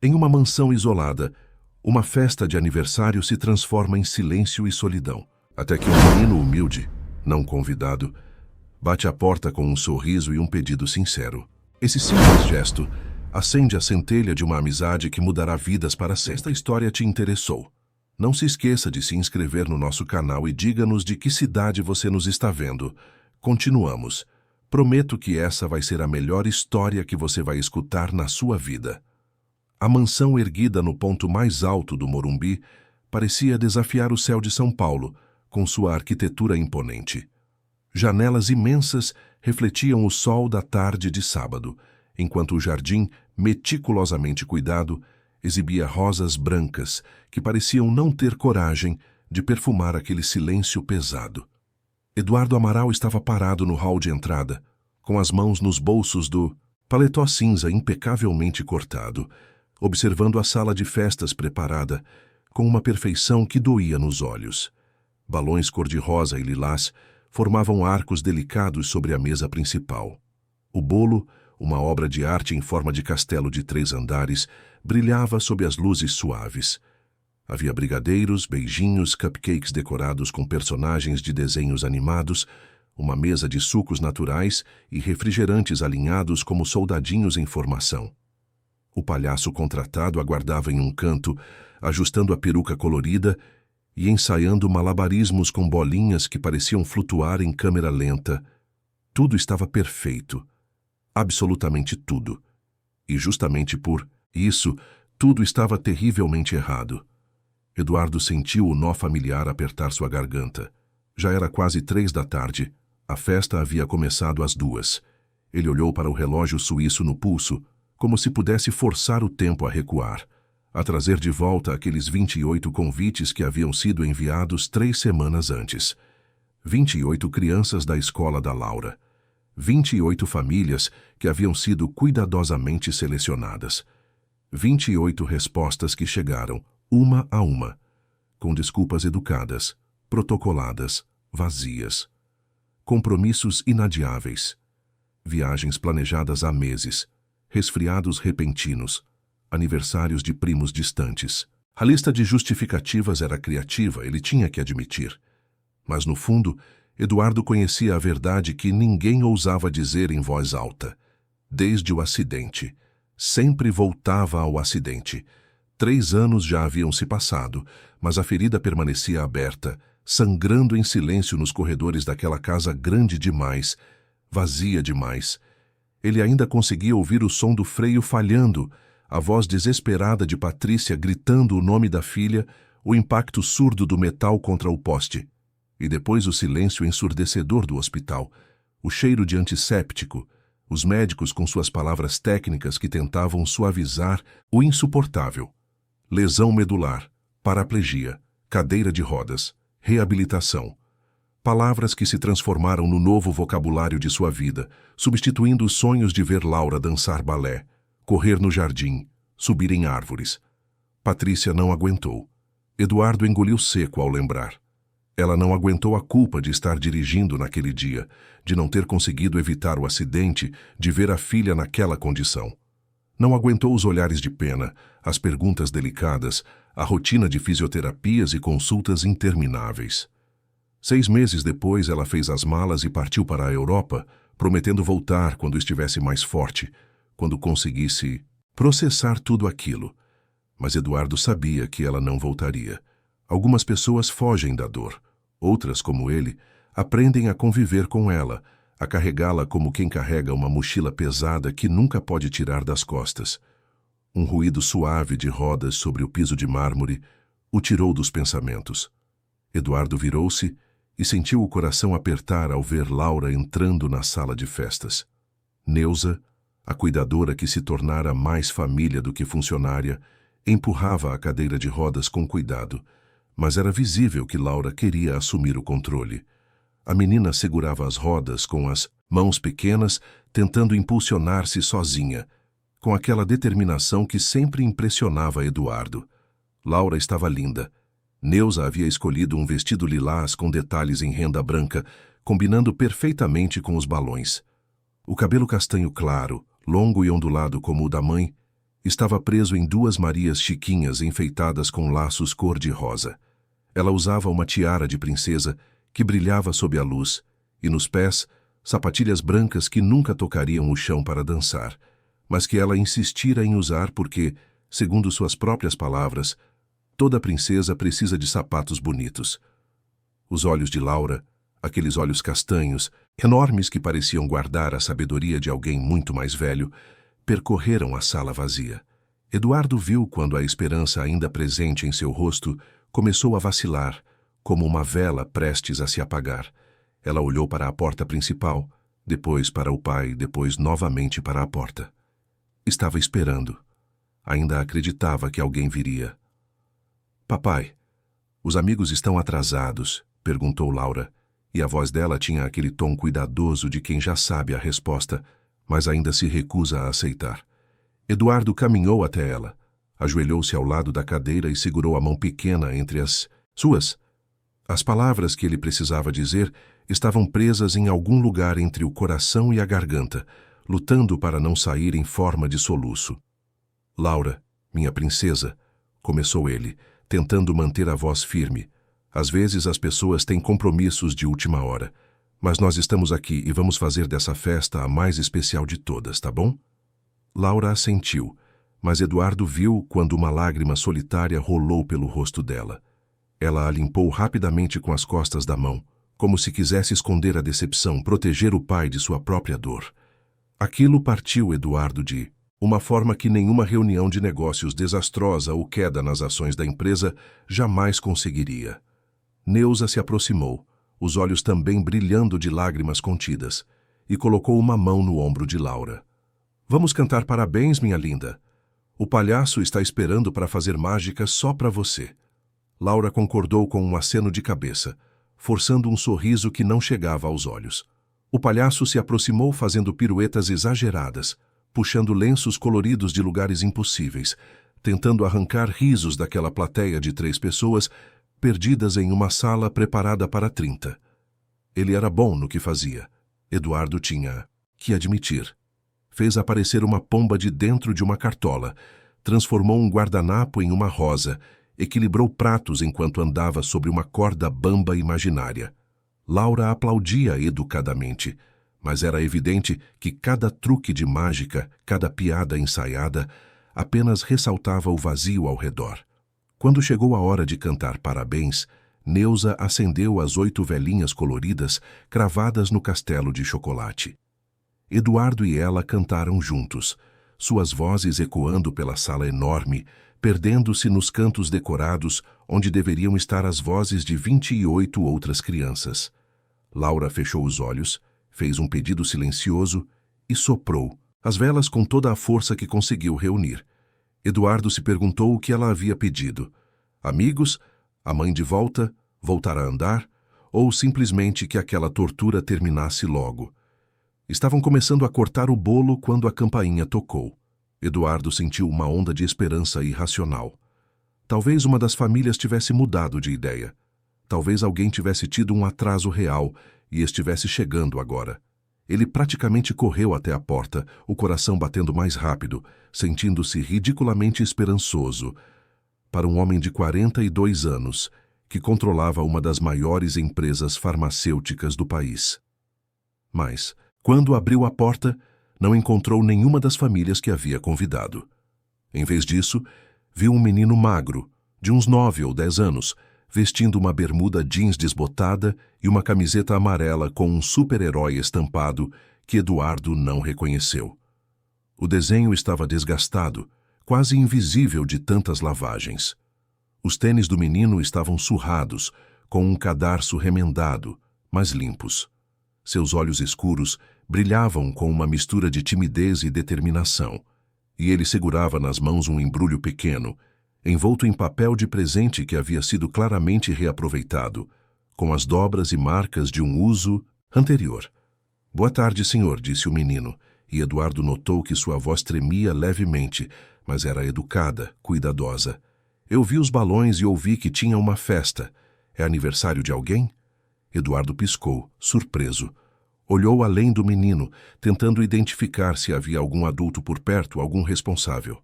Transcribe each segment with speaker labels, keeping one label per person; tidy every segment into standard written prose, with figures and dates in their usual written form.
Speaker 1: Em uma mansão isolada, uma festa de aniversário se transforma em silêncio e solidão, até que um menino humilde, não convidado, bate à porta com um sorriso e um pedido sincero. Esse simples gesto acende a centelha de uma amizade que mudará vidas para sempre. Esta história te interessou? Não se esqueça de se inscrever no nosso canal e diga-nos de que cidade você nos está vendo. Continuamos. Prometo que essa vai ser a melhor história que você vai escutar na sua vida. A mansão erguida no ponto mais alto do Morumbi parecia desafiar o céu de São Paulo, com sua arquitetura imponente. Janelas imensas refletiam o sol da tarde de sábado, enquanto o jardim, meticulosamente cuidado, exibia rosas brancas que pareciam não ter coragem de perfumar aquele silêncio pesado. Eduardo Amaral estava parado no hall de entrada, com as mãos nos bolsos do paletó cinza impecavelmente cortado, observando a sala de festas preparada, com uma perfeição que doía nos olhos. Balões cor-de-rosa e lilás formavam arcos delicados sobre a mesa principal. O bolo, uma obra de arte em forma de castelo de 3 andares, brilhava sob as luzes suaves. Havia brigadeiros, beijinhos, cupcakes decorados com personagens de desenhos animados, uma mesa de sucos naturais e refrigerantes alinhados como soldadinhos em formação. O palhaço contratado aguardava em um canto, ajustando a peruca colorida e ensaiando malabarismos com bolinhas que pareciam flutuar em câmera lenta. Tudo estava perfeito. Absolutamente tudo. E justamente por isso, tudo estava terrivelmente errado. Eduardo sentiu o nó familiar apertar sua garganta. Já era quase 3 da tarde. A festa havia começado às 2. Ele olhou para o relógio suíço no pulso, como se pudesse forçar o tempo a recuar, a trazer de volta aqueles 28 convites que haviam sido enviados 3 semanas antes. 28 crianças da escola da Laura. 28 famílias que haviam sido cuidadosamente selecionadas. 28 respostas que chegaram, uma a uma, com desculpas educadas, protocoladas, vazias. Compromissos inadiáveis. Viagens planejadas há meses. Resfriados repentinos. Aniversários de primos distantes. A lista de justificativas era criativa, ele tinha que admitir. Mas, no fundo, Eduardo conhecia a verdade que ninguém ousava dizer em voz alta. Desde o acidente. Sempre voltava ao acidente. 3 anos já haviam se passado, mas a ferida permanecia aberta, sangrando em silêncio nos corredores daquela casa grande demais, vazia demais. Ele ainda conseguia ouvir o som do freio falhando, a voz desesperada de Patrícia gritando o nome da filha, o impacto surdo do metal contra o poste. E depois o silêncio ensurdecedor do hospital, o cheiro de antisséptico, os médicos com suas palavras técnicas que tentavam suavizar o insuportável. Lesão medular, paraplegia, cadeira de rodas, reabilitação. Palavras que se transformaram no novo vocabulário de sua vida, substituindo os sonhos de ver Laura dançar balé, correr no jardim, subir em árvores. Patrícia não aguentou. Eduardo engoliu seco ao lembrar. Ela não aguentou a culpa de estar dirigindo naquele dia, de não ter conseguido evitar o acidente, de ver a filha naquela condição. Não aguentou os olhares de pena, as perguntas delicadas, a rotina de fisioterapias e consultas intermináveis. 6 meses depois, ela fez as malas e partiu para a Europa, prometendo voltar quando estivesse mais forte, quando conseguisse processar tudo aquilo. Mas Eduardo sabia que ela não voltaria. Algumas pessoas fogem da dor. Outras, como ele, aprendem a conviver com ela, a carregá-la como quem carrega uma mochila pesada que nunca pode tirar das costas. Um ruído suave de rodas sobre o piso de mármore o tirou dos pensamentos. Eduardo virou-se e sentiu o coração apertar ao ver Laura entrando na sala de festas. Neuza, a cuidadora que se tornara mais família do que funcionária, empurrava a cadeira de rodas com cuidado, mas era visível que Laura queria assumir o controle. A menina segurava as rodas com as mãos pequenas, tentando impulsionar-se sozinha, com aquela determinação que sempre impressionava Eduardo. Laura estava linda. Neuza havia escolhido um vestido lilás com detalhes em renda branca, combinando perfeitamente com os balões. O cabelo castanho claro, longo e ondulado como o da mãe, Estava preso em duas Marias chiquinhas enfeitadas com laços cor-de-rosa. Ela usava uma tiara de princesa que brilhava sob a luz, e nos pés, sapatilhas brancas que nunca tocariam o chão para dançar, mas que ela insistira em usar porque, segundo suas próprias palavras, toda princesa precisa de sapatos bonitos. Os olhos de Laura, aqueles olhos castanhos, enormes que pareciam guardar a sabedoria de alguém muito mais velho, percorreram a sala vazia. Eduardo viu quando a esperança ainda presente em seu rosto começou a vacilar, como uma vela prestes a se apagar. Ela olhou para a porta principal, depois para o pai, depois novamente para a porta. Estava esperando. Ainda acreditava que alguém viria. "Papai, os amigos estão atrasados?" perguntou Laura, e a voz dela tinha aquele tom cuidadoso de quem já sabe a resposta, mas ainda se recusa a aceitar. Eduardo caminhou até ela, ajoelhou-se ao lado da cadeira e segurou a mão pequena entre as suas. As palavras que ele precisava dizer estavam presas em algum lugar entre o coração e a garganta, lutando para não sair em forma de soluço. "Laura, minha princesa", começou ele, tentando manter a voz firme. "Às vezes as pessoas têm compromissos de última hora, mas nós estamos aqui e vamos fazer dessa festa a mais especial de todas, tá bom?" Laura assentiu, mas Eduardo viu quando uma lágrima solitária rolou pelo rosto dela. Ela a limpou rapidamente com as costas da mão, como se quisesse esconder a decepção, proteger o pai de sua própria dor. Aquilo partiu Eduardo de uma forma que nenhuma reunião de negócios desastrosa ou queda nas ações da empresa jamais conseguiria. Neuza se aproximou, os olhos também brilhando de lágrimas contidas, e colocou uma mão no ombro de Laura. "Vamos cantar parabéns, minha linda. O palhaço está esperando para fazer mágica só para você." Laura concordou com um aceno de cabeça, forçando um sorriso que não chegava aos olhos. O palhaço se aproximou fazendo piruetas exageradas, puxando lenços coloridos de lugares impossíveis, tentando arrancar risos daquela plateia de 3 pessoas perdidas em uma sala preparada para 30. Ele era bom no que fazia. Eduardo tinha que admitir. Fez aparecer uma pomba de dentro de uma cartola, transformou um guardanapo em uma rosa, equilibrou pratos enquanto andava sobre uma corda bamba imaginária. Laura aplaudia educadamente, mas era evidente que cada truque de mágica, cada piada ensaiada, apenas ressaltava o vazio ao redor. Quando chegou a hora de cantar parabéns, Neuza acendeu as 8 velinhas coloridas cravadas no castelo de chocolate. Eduardo e ela cantaram juntos, suas vozes ecoando pela sala enorme, perdendo-se nos cantos decorados onde deveriam estar as vozes de 28 outras crianças. Laura fechou os olhos, fez um pedido silencioso e soprou, as velas com toda a força que conseguiu reunir. Eduardo se perguntou o que ela havia pedido. Amigos? A mãe de volta? Voltar a andar? Ou simplesmente que aquela tortura terminasse logo? Estavam começando a cortar o bolo quando a campainha tocou. Eduardo sentiu uma onda de esperança irracional. Talvez uma das famílias tivesse mudado de ideia. Talvez alguém tivesse tido um atraso real e estivesse chegando agora. Ele praticamente correu até a porta, o coração batendo mais rápido, sentindo-se ridiculamente esperançoso. Para um homem de 42 anos, que controlava uma das maiores empresas farmacêuticas do país. Mas, quando abriu a porta, não encontrou nenhuma das famílias que havia convidado. Em vez disso, viu um menino magro, de uns 9 ou 10 anos, vestindo uma bermuda jeans desbotada e uma camiseta amarela com um super-herói estampado que Eduardo não reconheceu. O desenho estava desgastado, quase invisível de tantas lavagens. Os tênis do menino estavam surrados, com um cadarço remendado, mas limpos. Seus olhos escuros brilhavam com uma mistura de timidez e determinação, e ele segurava nas mãos um embrulho pequeno, envolto em papel de presente que havia sido claramente reaproveitado, com as dobras e marcas de um uso anterior. "Boa tarde, senhor", disse o menino, e Eduardo notou que sua voz tremia levemente, mas era educada, cuidadosa. "Eu vi os balões e ouvi que tinha uma festa. É aniversário de alguém?" Eduardo piscou, surpreso. Olhou além do menino, tentando identificar se havia algum adulto por perto, algum responsável.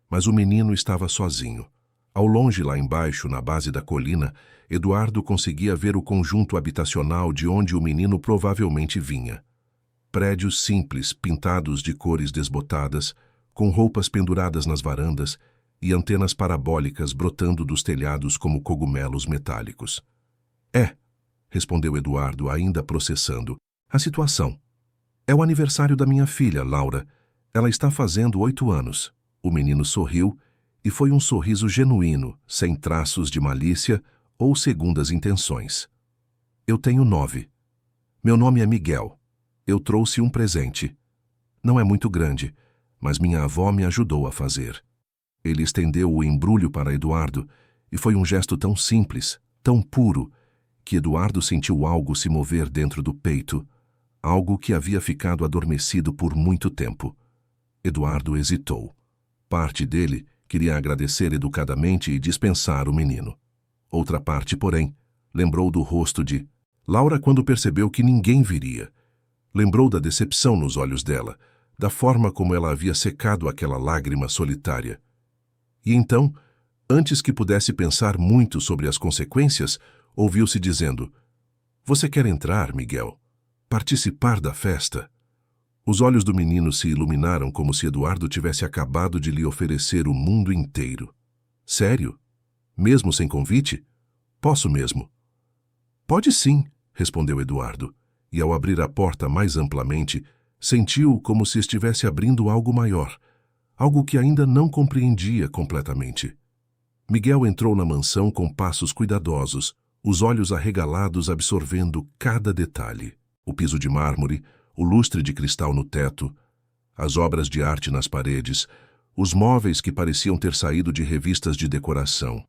Speaker 1: Mas o menino estava sozinho. Ao longe, lá embaixo, na base da colina, Eduardo conseguia ver o conjunto habitacional de onde o menino provavelmente vinha. Prédios simples, pintados de cores desbotadas, com roupas penduradas nas varandas e antenas parabólicas brotando dos telhados como cogumelos metálicos. É, respondeu Eduardo, ainda processando, a situação. É o aniversário da minha filha, Laura. Ela está fazendo 8 anos. O menino sorriu, e foi um sorriso genuíno, sem traços de malícia ou segundas intenções. Eu tenho 9. Meu nome é Miguel. Eu trouxe um presente. Não é muito grande, mas minha avó me ajudou a fazer. Ele estendeu o embrulho para Eduardo, e foi um gesto tão simples, tão puro, que Eduardo sentiu algo se mover dentro do peito, algo que havia ficado adormecido por muito tempo. Eduardo hesitou. Parte dele queria agradecer educadamente e dispensar o menino. Outra parte, porém, lembrou do rosto de Laura quando percebeu que ninguém viria. Lembrou da decepção nos olhos dela, da forma como ela havia secado aquela lágrima solitária. E então, antes que pudesse pensar muito sobre as consequências, ouviu-se dizendo: "Você quer entrar, Miguel? Participar da festa?" Os olhos do menino se iluminaram como se Eduardo tivesse acabado de lhe oferecer o mundo inteiro. "Sério? Mesmo sem convite? Posso mesmo." "Pode sim", respondeu Eduardo, e ao abrir a porta mais amplamente, sentiu como se estivesse abrindo algo maior, algo que ainda não compreendia completamente. Miguel entrou na mansão com passos cuidadosos, os olhos arregalados absorvendo cada detalhe. O piso de mármore, o lustre de cristal no teto, as obras de arte nas paredes, os móveis que pareciam ter saído de revistas de decoração.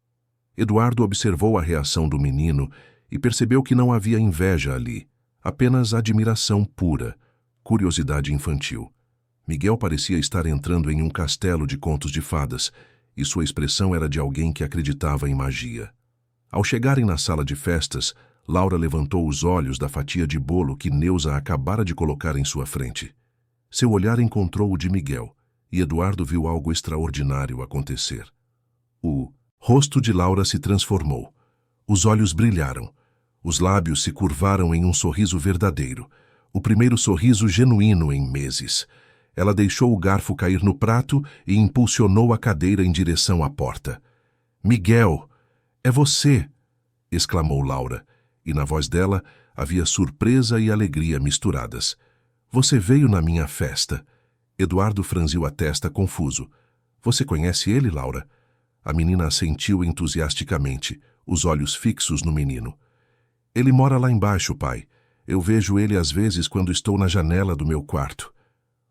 Speaker 1: Eduardo observou a reação do menino e percebeu que não havia inveja ali, apenas admiração pura, curiosidade infantil. Miguel parecia estar entrando em um castelo de contos de fadas, e sua expressão era de alguém que acreditava em magia. Ao chegarem na sala de festas, Laura levantou os olhos da fatia de bolo que Neuza acabara de colocar em sua frente. Seu olhar encontrou o de Miguel, e Eduardo viu algo extraordinário acontecer. O rosto de Laura se transformou. Os olhos brilharam. Os lábios se curvaram em um sorriso verdadeiro, o primeiro sorriso genuíno em meses. Ela deixou o garfo cair no prato e impulsionou a cadeira em direção à porta. "Miguel, é você!" exclamou Laura, e na voz dela havia surpresa e alegria misturadas. "Você veio na minha festa." Eduardo franziu a testa confuso. "Você conhece ele, Laura?" A menina assentiu entusiasticamente, os olhos fixos no menino. "Ele mora lá embaixo, pai. Eu vejo ele às vezes quando estou na janela do meu quarto.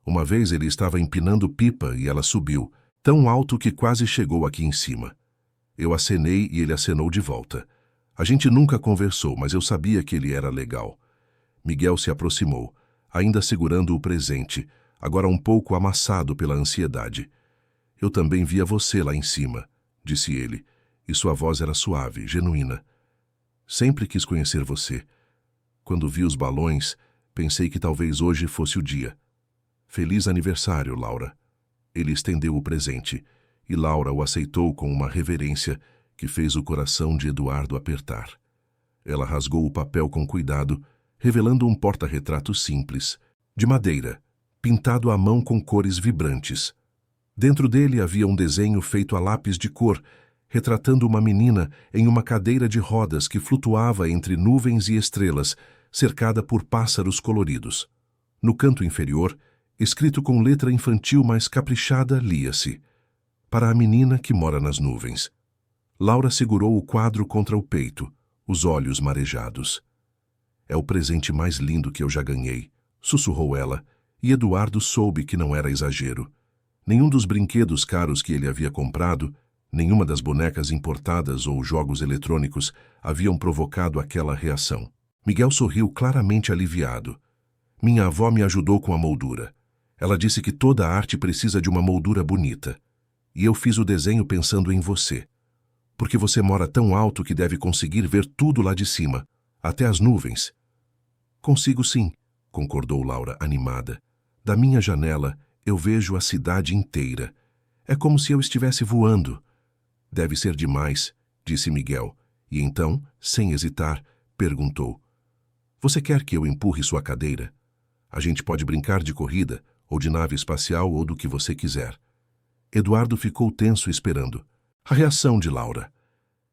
Speaker 1: Uma vez ele estava empinando pipa e ela subiu, tão alto que quase chegou aqui em cima. Eu acenei e ele acenou de volta. A gente nunca conversou, mas eu sabia que ele era legal." Miguel se aproximou, ainda segurando o presente, agora um pouco amassado pela ansiedade. "Eu também via você lá em cima", disse ele, e sua voz era suave, genuína. "Sempre quis conhecer você. Quando vi os balões, pensei que talvez hoje fosse o dia. Feliz aniversário, Laura." Ele estendeu o presente, e Laura o aceitou com uma reverência que fez o coração de Eduardo apertar. Ela rasgou o papel com cuidado, revelando um porta-retrato simples, de madeira, pintado à mão com cores vibrantes. Dentro dele havia um desenho feito a lápis de cor, retratando uma menina em uma cadeira de rodas que flutuava entre nuvens e estrelas, cercada por pássaros coloridos. No canto inferior, escrito com letra infantil mais caprichada, lia-se: "Para a menina que mora nas nuvens." Laura segurou o quadro contra o peito, os olhos marejados. "É o presente mais lindo que eu já ganhei", sussurrou ela, e Eduardo soube que não era exagero. Nenhum dos brinquedos caros que ele havia comprado, nenhuma das bonecas importadas ou jogos eletrônicos haviam provocado aquela reação. Miguel sorriu claramente aliviado. "Minha avó me ajudou com a moldura. Ela disse que toda arte precisa de uma moldura bonita. E eu fiz o desenho pensando em você. Porque você mora tão alto que deve conseguir ver tudo lá de cima, até as nuvens." "Consigo sim", concordou Laura, animada. "Da minha janela, eu vejo a cidade inteira. É como se eu estivesse voando. Deve ser demais, disse Miguel, e então, sem hesitar, perguntou: Você quer que eu empurre sua cadeira? A gente pode brincar de corrida, ou de nave espacial, ou do que você quiser. Eduardo ficou tenso esperando a reação de Laura.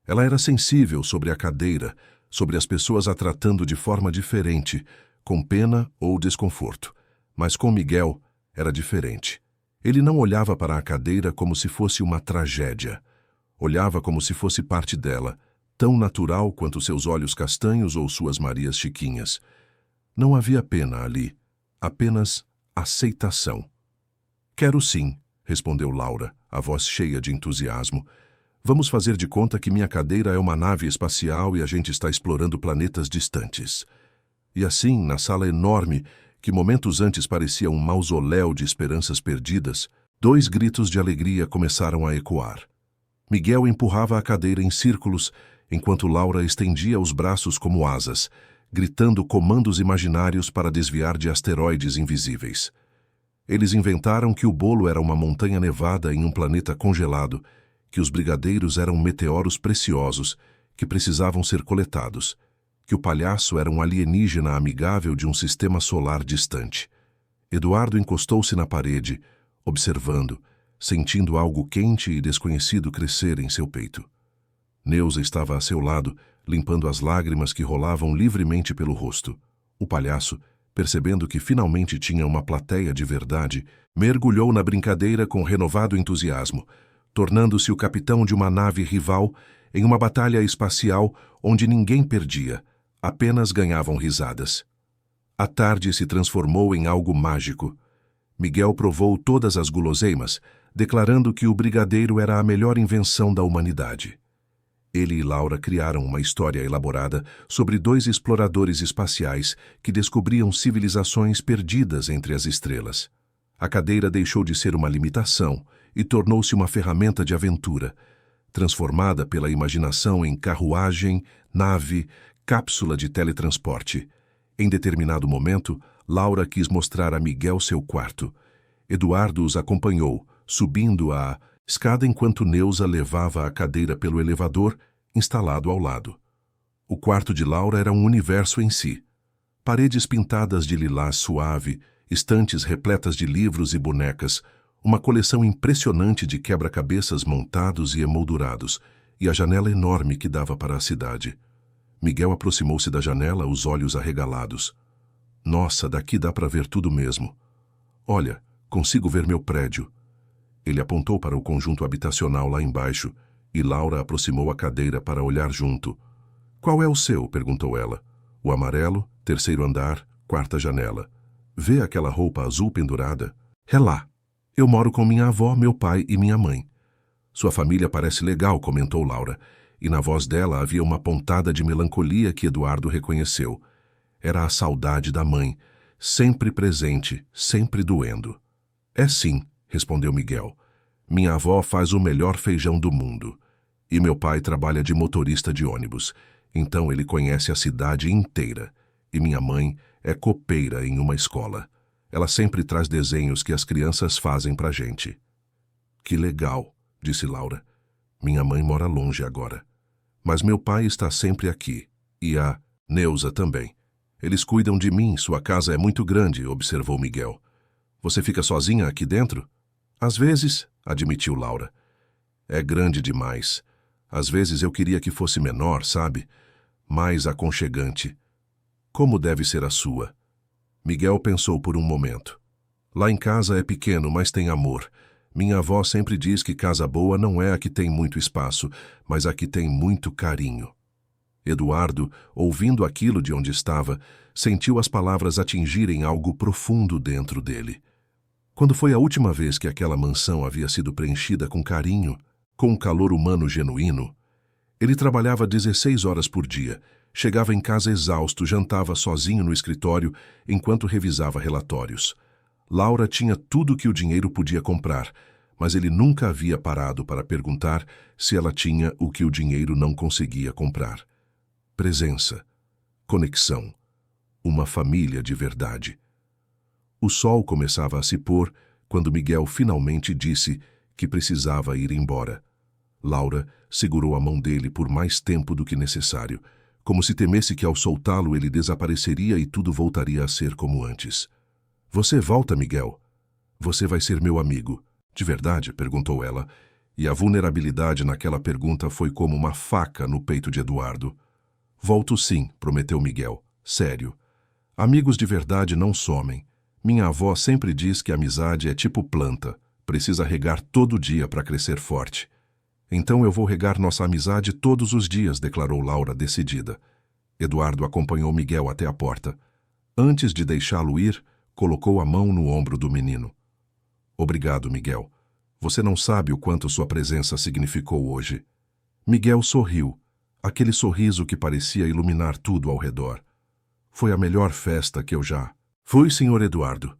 Speaker 1: Ela era sensível sobre a cadeira, sobre as pessoas a tratando de forma diferente, com pena ou desconforto. Mas com Miguel era diferente. Ele não olhava para a cadeira como se fosse uma tragédia. Olhava como se fosse parte dela, tão natural quanto seus olhos castanhos ou suas Marias Chiquinhas. Não havia pena ali, apenas aceitação. Quero sim, respondeu Laura, a voz cheia de entusiasmo. Vamos fazer de conta que minha cadeira é uma nave espacial e a gente está explorando planetas distantes. E assim, na sala enorme, que momentos antes parecia um mausoléu de esperanças perdidas, 2 gritos de alegria começaram a ecoar. Miguel empurrava a cadeira em círculos, enquanto Laura estendia os braços como asas, gritando comandos imaginários para desviar de asteroides invisíveis. Eles inventaram que o bolo era uma montanha nevada em um planeta congelado, que os brigadeiros eram meteoros preciosos que precisavam ser coletados, que o palhaço era um alienígena amigável de um sistema solar distante. Eduardo encostou-se na parede, observando, sentindo algo quente e desconhecido crescer em seu peito. Neuza estava a seu lado, limpando as lágrimas que rolavam livremente pelo rosto. O palhaço, percebendo que finalmente tinha uma plateia de verdade, mergulhou na brincadeira com renovado entusiasmo, tornando-se o capitão de uma nave rival em uma batalha espacial onde ninguém perdia, apenas ganhavam risadas. A tarde se transformou em algo mágico. Miguel provou todas as guloseimas, declarando que o brigadeiro era a melhor invenção da humanidade. Ele e Laura criaram uma história elaborada sobre 2 exploradores espaciais que descobriam civilizações perdidas entre as estrelas. A cadeira deixou de ser uma limitação e tornou-se uma ferramenta de aventura, transformada pela imaginação em carruagem, nave, cápsula de teletransporte. Em determinado momento, Laura quis mostrar a Miguel seu quarto. Eduardo os acompanhou, subindo a escada enquanto Neuza levava a cadeira pelo elevador, instalado ao lado. O quarto de Laura era um universo em si. Paredes pintadas de lilás suave, estantes repletas de livros e bonecas, uma coleção impressionante de quebra-cabeças montados e emoldurados, e a janela enorme que dava para a cidade. Miguel aproximou-se da janela, os olhos arregalados. Nossa, daqui dá para ver tudo mesmo. Olha, consigo ver meu prédio. Ele apontou para o conjunto habitacional lá embaixo, e Laura aproximou a cadeira para olhar junto. Qual é o seu? Perguntou ela. O amarelo, 3º andar, 4ª janela. Vê aquela roupa azul pendurada? É lá. Eu moro com minha avó, meu pai e minha mãe. Sua família parece legal, comentou Laura, e na voz dela havia uma pontada de melancolia que Eduardo reconheceu. Era a saudade da mãe, sempre presente, sempre doendo. É sim, respondeu Miguel. Minha avó faz o melhor feijão do mundo. E meu pai trabalha de motorista de ônibus, então ele conhece a cidade inteira. E minha mãe é copeira em uma escola. Ela sempre traz desenhos que as crianças fazem pra gente. Que legal, disse Laura. Minha mãe mora longe agora. Mas meu pai está sempre aqui. E a Neuza também. Eles cuidam de mim, sua casa é muito grande, observou Miguel. Você fica sozinha aqui dentro? Às vezes, admitiu Laura. É grande demais. Às vezes eu queria que fosse menor, sabe? Mais aconchegante. Como deve ser a sua? Miguel pensou por um momento. Lá em casa é pequeno, mas tem amor. Minha avó sempre diz que casa boa não é a que tem muito espaço, mas a que tem muito carinho. Eduardo, ouvindo aquilo de onde estava, sentiu as palavras atingirem algo profundo dentro dele. Quando foi a última vez que aquela mansão havia sido preenchida com carinho, com um calor humano genuíno? Ele trabalhava 16 horas por dia, chegava em casa exausto, jantava sozinho no escritório enquanto revisava relatórios. Laura tinha tudo que o dinheiro podia comprar, mas ele nunca havia parado para perguntar se ela tinha o que o dinheiro não conseguia comprar. Presença, conexão, uma família de verdade. O sol começava a se pôr quando Miguel finalmente disse que precisava ir embora. Laura segurou a mão dele por mais tempo do que necessário, como se temesse que ao soltá-lo ele desapareceria e tudo voltaria a ser como antes. Você volta, Miguel? Você vai ser meu amigo. De verdade? Perguntou ela, e a vulnerabilidade naquela pergunta foi como uma faca no peito de Eduardo. Volto sim, prometeu Miguel. Sério. Amigos de verdade não somem. Minha avó sempre diz que a amizade é tipo planta. Precisa regar todo dia para crescer forte. Então eu vou regar nossa amizade todos os dias, declarou Laura decidida. Eduardo acompanhou Miguel até a porta. Antes de deixá-lo ir, colocou a mão no ombro do menino. Obrigado, Miguel. Você não sabe o quanto sua presença significou hoje. Miguel sorriu, aquele sorriso que parecia iluminar tudo ao redor. Foi a melhor festa que eu já... Fui, senhor Eduardo.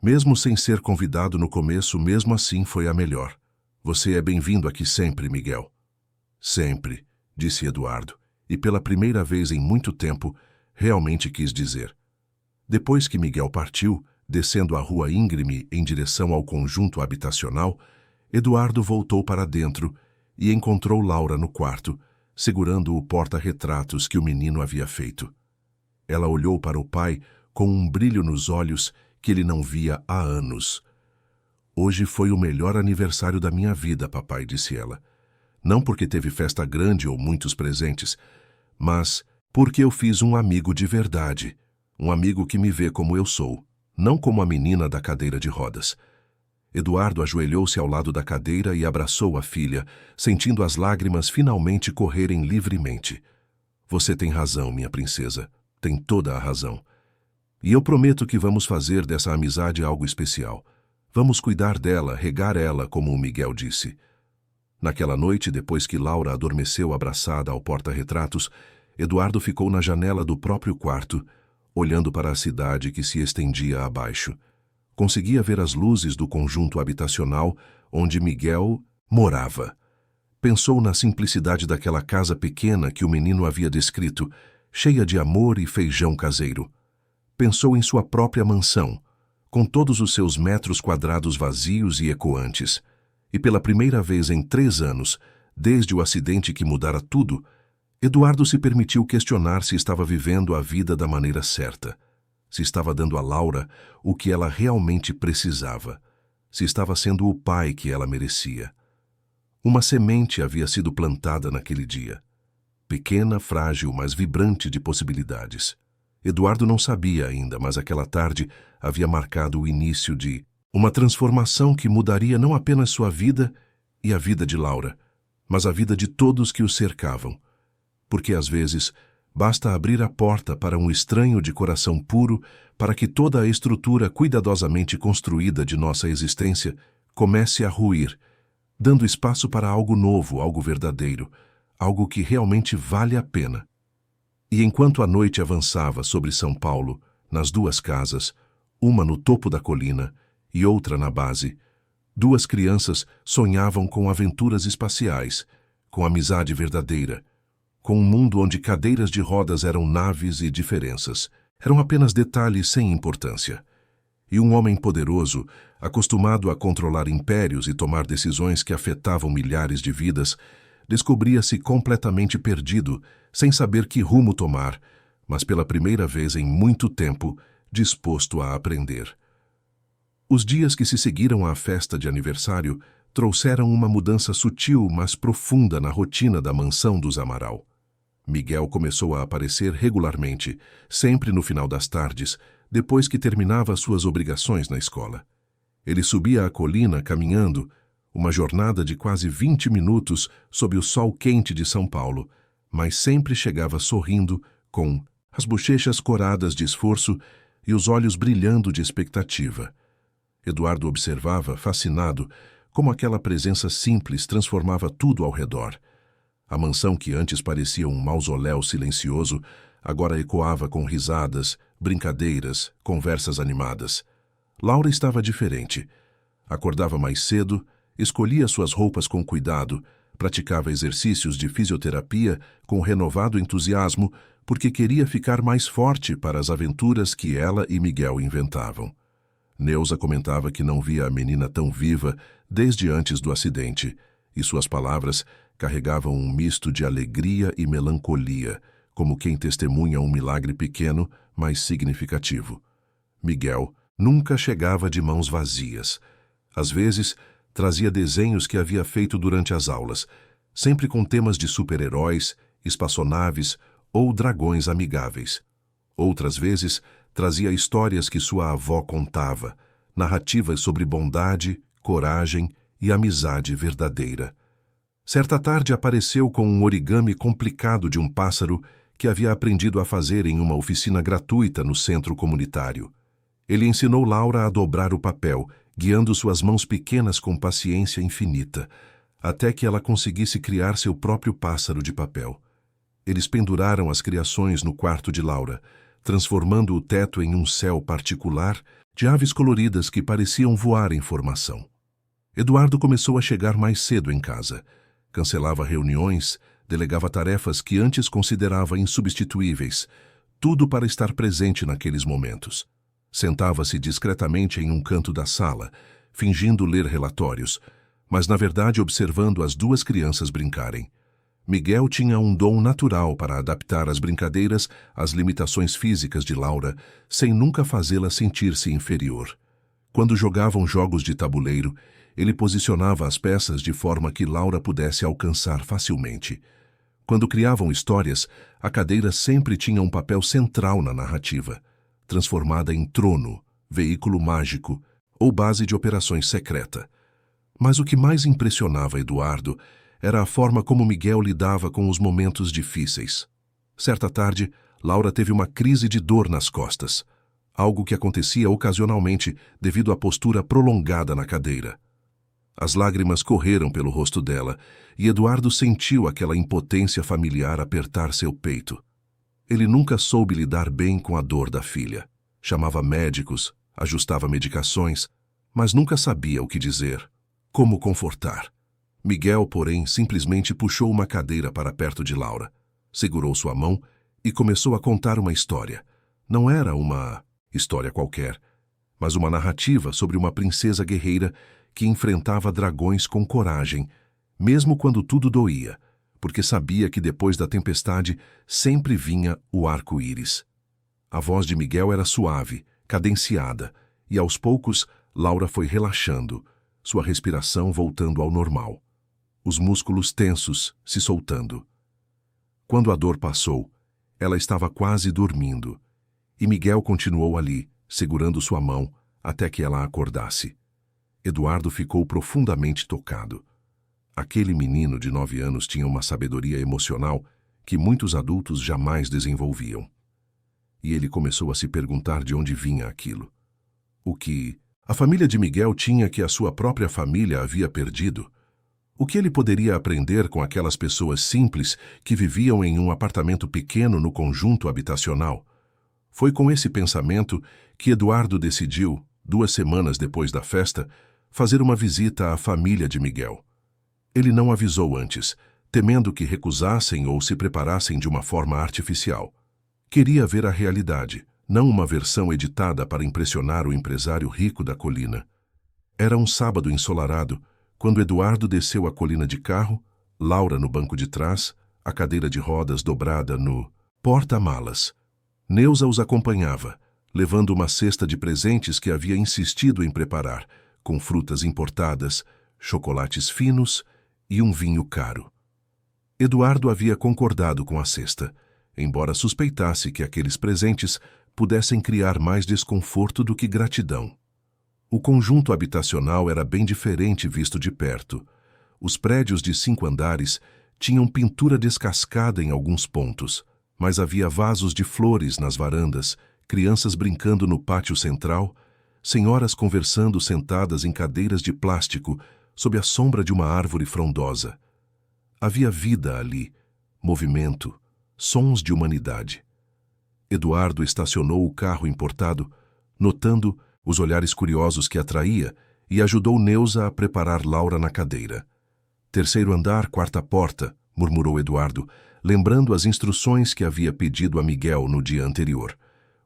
Speaker 1: Mesmo sem ser convidado no começo, mesmo assim foi a melhor. Você é bem-vindo aqui sempre, Miguel. Sempre, disse Eduardo, e pela primeira vez em muito tempo, realmente quis dizer. Depois que Miguel partiu, descendo a rua íngreme em direção ao conjunto habitacional, Eduardo voltou para dentro e encontrou Laura no quarto, segurando o porta-retratos que o menino havia feito. Ela olhou para o pai com um brilho nos olhos que ele não via há anos. Hoje foi o melhor aniversário da minha vida, papai, disse ela. Não porque teve festa grande ou muitos presentes, mas porque eu fiz um amigo de verdade, um amigo que me vê como eu sou, não como a menina da cadeira de rodas. Eduardo ajoelhou-se ao lado da cadeira e abraçou a filha, sentindo as lágrimas finalmente correrem livremente. Você tem razão, minha princesa, tem toda a razão. E eu prometo que vamos fazer dessa amizade algo especial. Vamos cuidar dela, regar ela, como o Miguel disse. Naquela noite, depois que Laura adormeceu abraçada ao porta-retratos, Eduardo ficou na janela do próprio quarto, olhando para a cidade que se estendia abaixo. Conseguia ver as luzes do conjunto habitacional onde Miguel morava. Pensou na simplicidade daquela casa pequena que o menino havia descrito, cheia de amor e feijão caseiro. Pensou em sua própria mansão, com todos os seus metros quadrados vazios e ecoantes. E pela primeira vez em 3 anos, desde o acidente que mudara tudo, Eduardo se permitiu questionar se estava vivendo a vida da maneira certa, se estava dando a Laura o que ela realmente precisava, se estava sendo o pai que ela merecia. Uma semente havia sido plantada naquele dia, pequena, frágil, mas vibrante de possibilidades. Eduardo não sabia ainda, mas aquela tarde havia marcado o início de uma transformação que mudaria não apenas sua vida e a vida de Laura, mas a vida de todos que o cercavam. Porque às vezes basta abrir a porta para um estranho de coração puro para que toda a estrutura cuidadosamente construída de nossa existência comece a ruir, dando espaço para algo novo, algo verdadeiro, algo que realmente vale a pena. E enquanto a noite avançava sobre São Paulo, nas 2 casas, uma no topo da colina e outra na base, 2 crianças sonhavam com aventuras espaciais, com amizade verdadeira, com um mundo onde cadeiras de rodas eram naves e diferenças, eram apenas detalhes sem importância. E um homem poderoso, acostumado a controlar impérios e tomar decisões que afetavam milhares de vidas, descobria-se completamente perdido, sem saber que rumo tomar, mas pela primeira vez em muito tempo, disposto a aprender. Os dias que se seguiram à festa de aniversário trouxeram uma mudança sutil, mas profunda na rotina da mansão dos Amaral. Miguel começou a aparecer regularmente, sempre no final das tardes, depois que terminava suas obrigações na escola. Ele subia a colina caminhando, uma jornada de quase 20 minutos sob o sol quente de São Paulo, mas sempre chegava sorrindo, com as bochechas coradas de esforço e os olhos brilhando de expectativa. Eduardo observava, fascinado, como aquela presença simples transformava tudo ao redor. A mansão que antes parecia um mausoléu silencioso, agora ecoava com risadas, brincadeiras, conversas animadas. Laura estava diferente. Acordava mais cedo, escolhia suas roupas com cuidado, praticava exercícios de fisioterapia com renovado entusiasmo porque queria ficar mais forte para as aventuras que ela e Miguel inventavam. Neuza comentava que não via a menina tão viva desde antes do acidente, e suas palavras carregavam um misto de alegria e melancolia, como quem testemunha um milagre pequeno, mas significativo. Miguel nunca chegava de mãos vazias. Às vezes, trazia desenhos que havia feito durante as aulas, sempre com temas de super-heróis, espaçonaves ou dragões amigáveis. Outras vezes, trazia histórias que sua avó contava, narrativas sobre bondade, coragem e amizade verdadeira. Certa tarde apareceu com um origami complicado de um pássaro que havia aprendido a fazer em uma oficina gratuita no centro comunitário. Ele ensinou Laura a dobrar o papel, guiando suas mãos pequenas com paciência infinita, até que ela conseguisse criar seu próprio pássaro de papel. Eles penduraram as criações no quarto de Laura, transformando o teto em um céu particular de aves coloridas que pareciam voar em formação. Eduardo começou a chegar mais cedo em casa. Cancelava reuniões, delegava tarefas que antes considerava insubstituíveis, tudo para estar presente naqueles momentos. Sentava-se discretamente em um canto da sala, fingindo ler relatórios, mas na verdade observando as duas crianças brincarem. Miguel tinha um dom natural para adaptar as brincadeiras às limitações físicas de Laura, sem nunca fazê-la sentir-se inferior. Quando jogavam jogos de tabuleiro, ele posicionava as peças de forma que Laura pudesse alcançar facilmente. Quando criavam histórias, a cadeira sempre tinha um papel central na narrativa, transformada em trono, veículo mágico ou base de operações secreta. Mas o que mais impressionava Eduardo era a forma como Miguel lidava com os momentos difíceis. Certa tarde, Laura teve uma crise de dor nas costas, algo que acontecia ocasionalmente devido à postura prolongada na cadeira. As lágrimas correram pelo rosto dela e Eduardo sentiu aquela impotência familiar apertar seu peito. Ele nunca soube lidar bem com a dor da filha. Chamava médicos, ajustava medicações, mas nunca sabia o que dizer, como confortar. Miguel, porém, simplesmente puxou uma cadeira para perto de Laura, segurou sua mão e começou a contar uma história. Não era uma história qualquer, mas uma narrativa sobre uma princesa guerreira que enfrentava dragões com coragem, mesmo quando tudo doía, porque sabia que depois da tempestade sempre vinha o arco-íris. A voz de Miguel era suave, cadenciada, e aos poucos Laura foi relaxando, sua respiração voltando ao normal. Os músculos tensos se soltando. Quando a dor passou, ela estava quase dormindo, e Miguel continuou ali, segurando sua mão, até que ela acordasse. Eduardo ficou profundamente tocado. Aquele menino de 9 anos tinha uma sabedoria emocional que muitos adultos jamais desenvolviam. E ele começou a se perguntar de onde vinha aquilo. O que a família de Miguel tinha que a sua própria família havia perdido? O que ele poderia aprender com aquelas pessoas simples que viviam em um apartamento pequeno no conjunto habitacional? Foi com esse pensamento que Eduardo decidiu, 2 semanas depois da festa, fazer uma visita à família de Miguel. Ele não avisou antes, temendo que recusassem ou se preparassem de uma forma artificial. Queria ver a realidade, não uma versão editada para impressionar o empresário rico da colina. Era um sábado ensolarado, quando Eduardo desceu a colina de carro, Laura no banco de trás, a cadeira de rodas dobrada no porta-malas. Neuza os acompanhava, levando uma cesta de presentes que havia insistido em preparar, com frutas importadas, chocolates finos e um vinho caro. Eduardo havia concordado com a cesta, embora suspeitasse que aqueles presentes pudessem criar mais desconforto do que gratidão. O conjunto habitacional era bem diferente visto de perto. Os prédios de 5 andares tinham pintura descascada em alguns pontos, mas havia vasos de flores nas varandas, crianças brincando no pátio central, senhoras conversando sentadas em cadeiras de plástico sob a sombra de uma árvore frondosa. Havia vida ali, movimento, sons de humanidade. Eduardo estacionou o carro importado, notando os olhares curiosos que atraía, e ajudou Neuza a preparar Laura na cadeira. 3º andar, 4ª porta, murmurou Eduardo, lembrando as instruções que havia pedido a Miguel no dia anterior.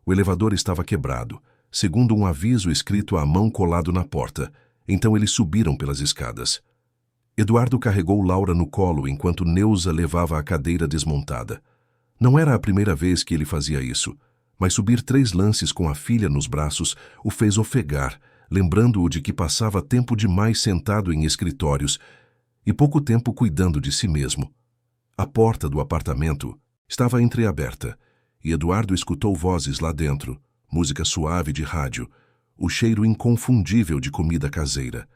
Speaker 1: O elevador estava quebrado, segundo um aviso escrito à mão colado na porta, Então eles subiram pelas escadas. Eduardo carregou Laura no colo enquanto Neuza levava a cadeira desmontada. Não era a primeira vez que ele fazia isso, mas subir 3 lances com a filha nos braços o fez ofegar, lembrando-o de que passava tempo demais sentado em escritórios e pouco tempo cuidando de si mesmo. A porta do apartamento estava entreaberta e Eduardo escutou vozes lá dentro, música suave de rádio, o cheiro inconfundível de comida caseira.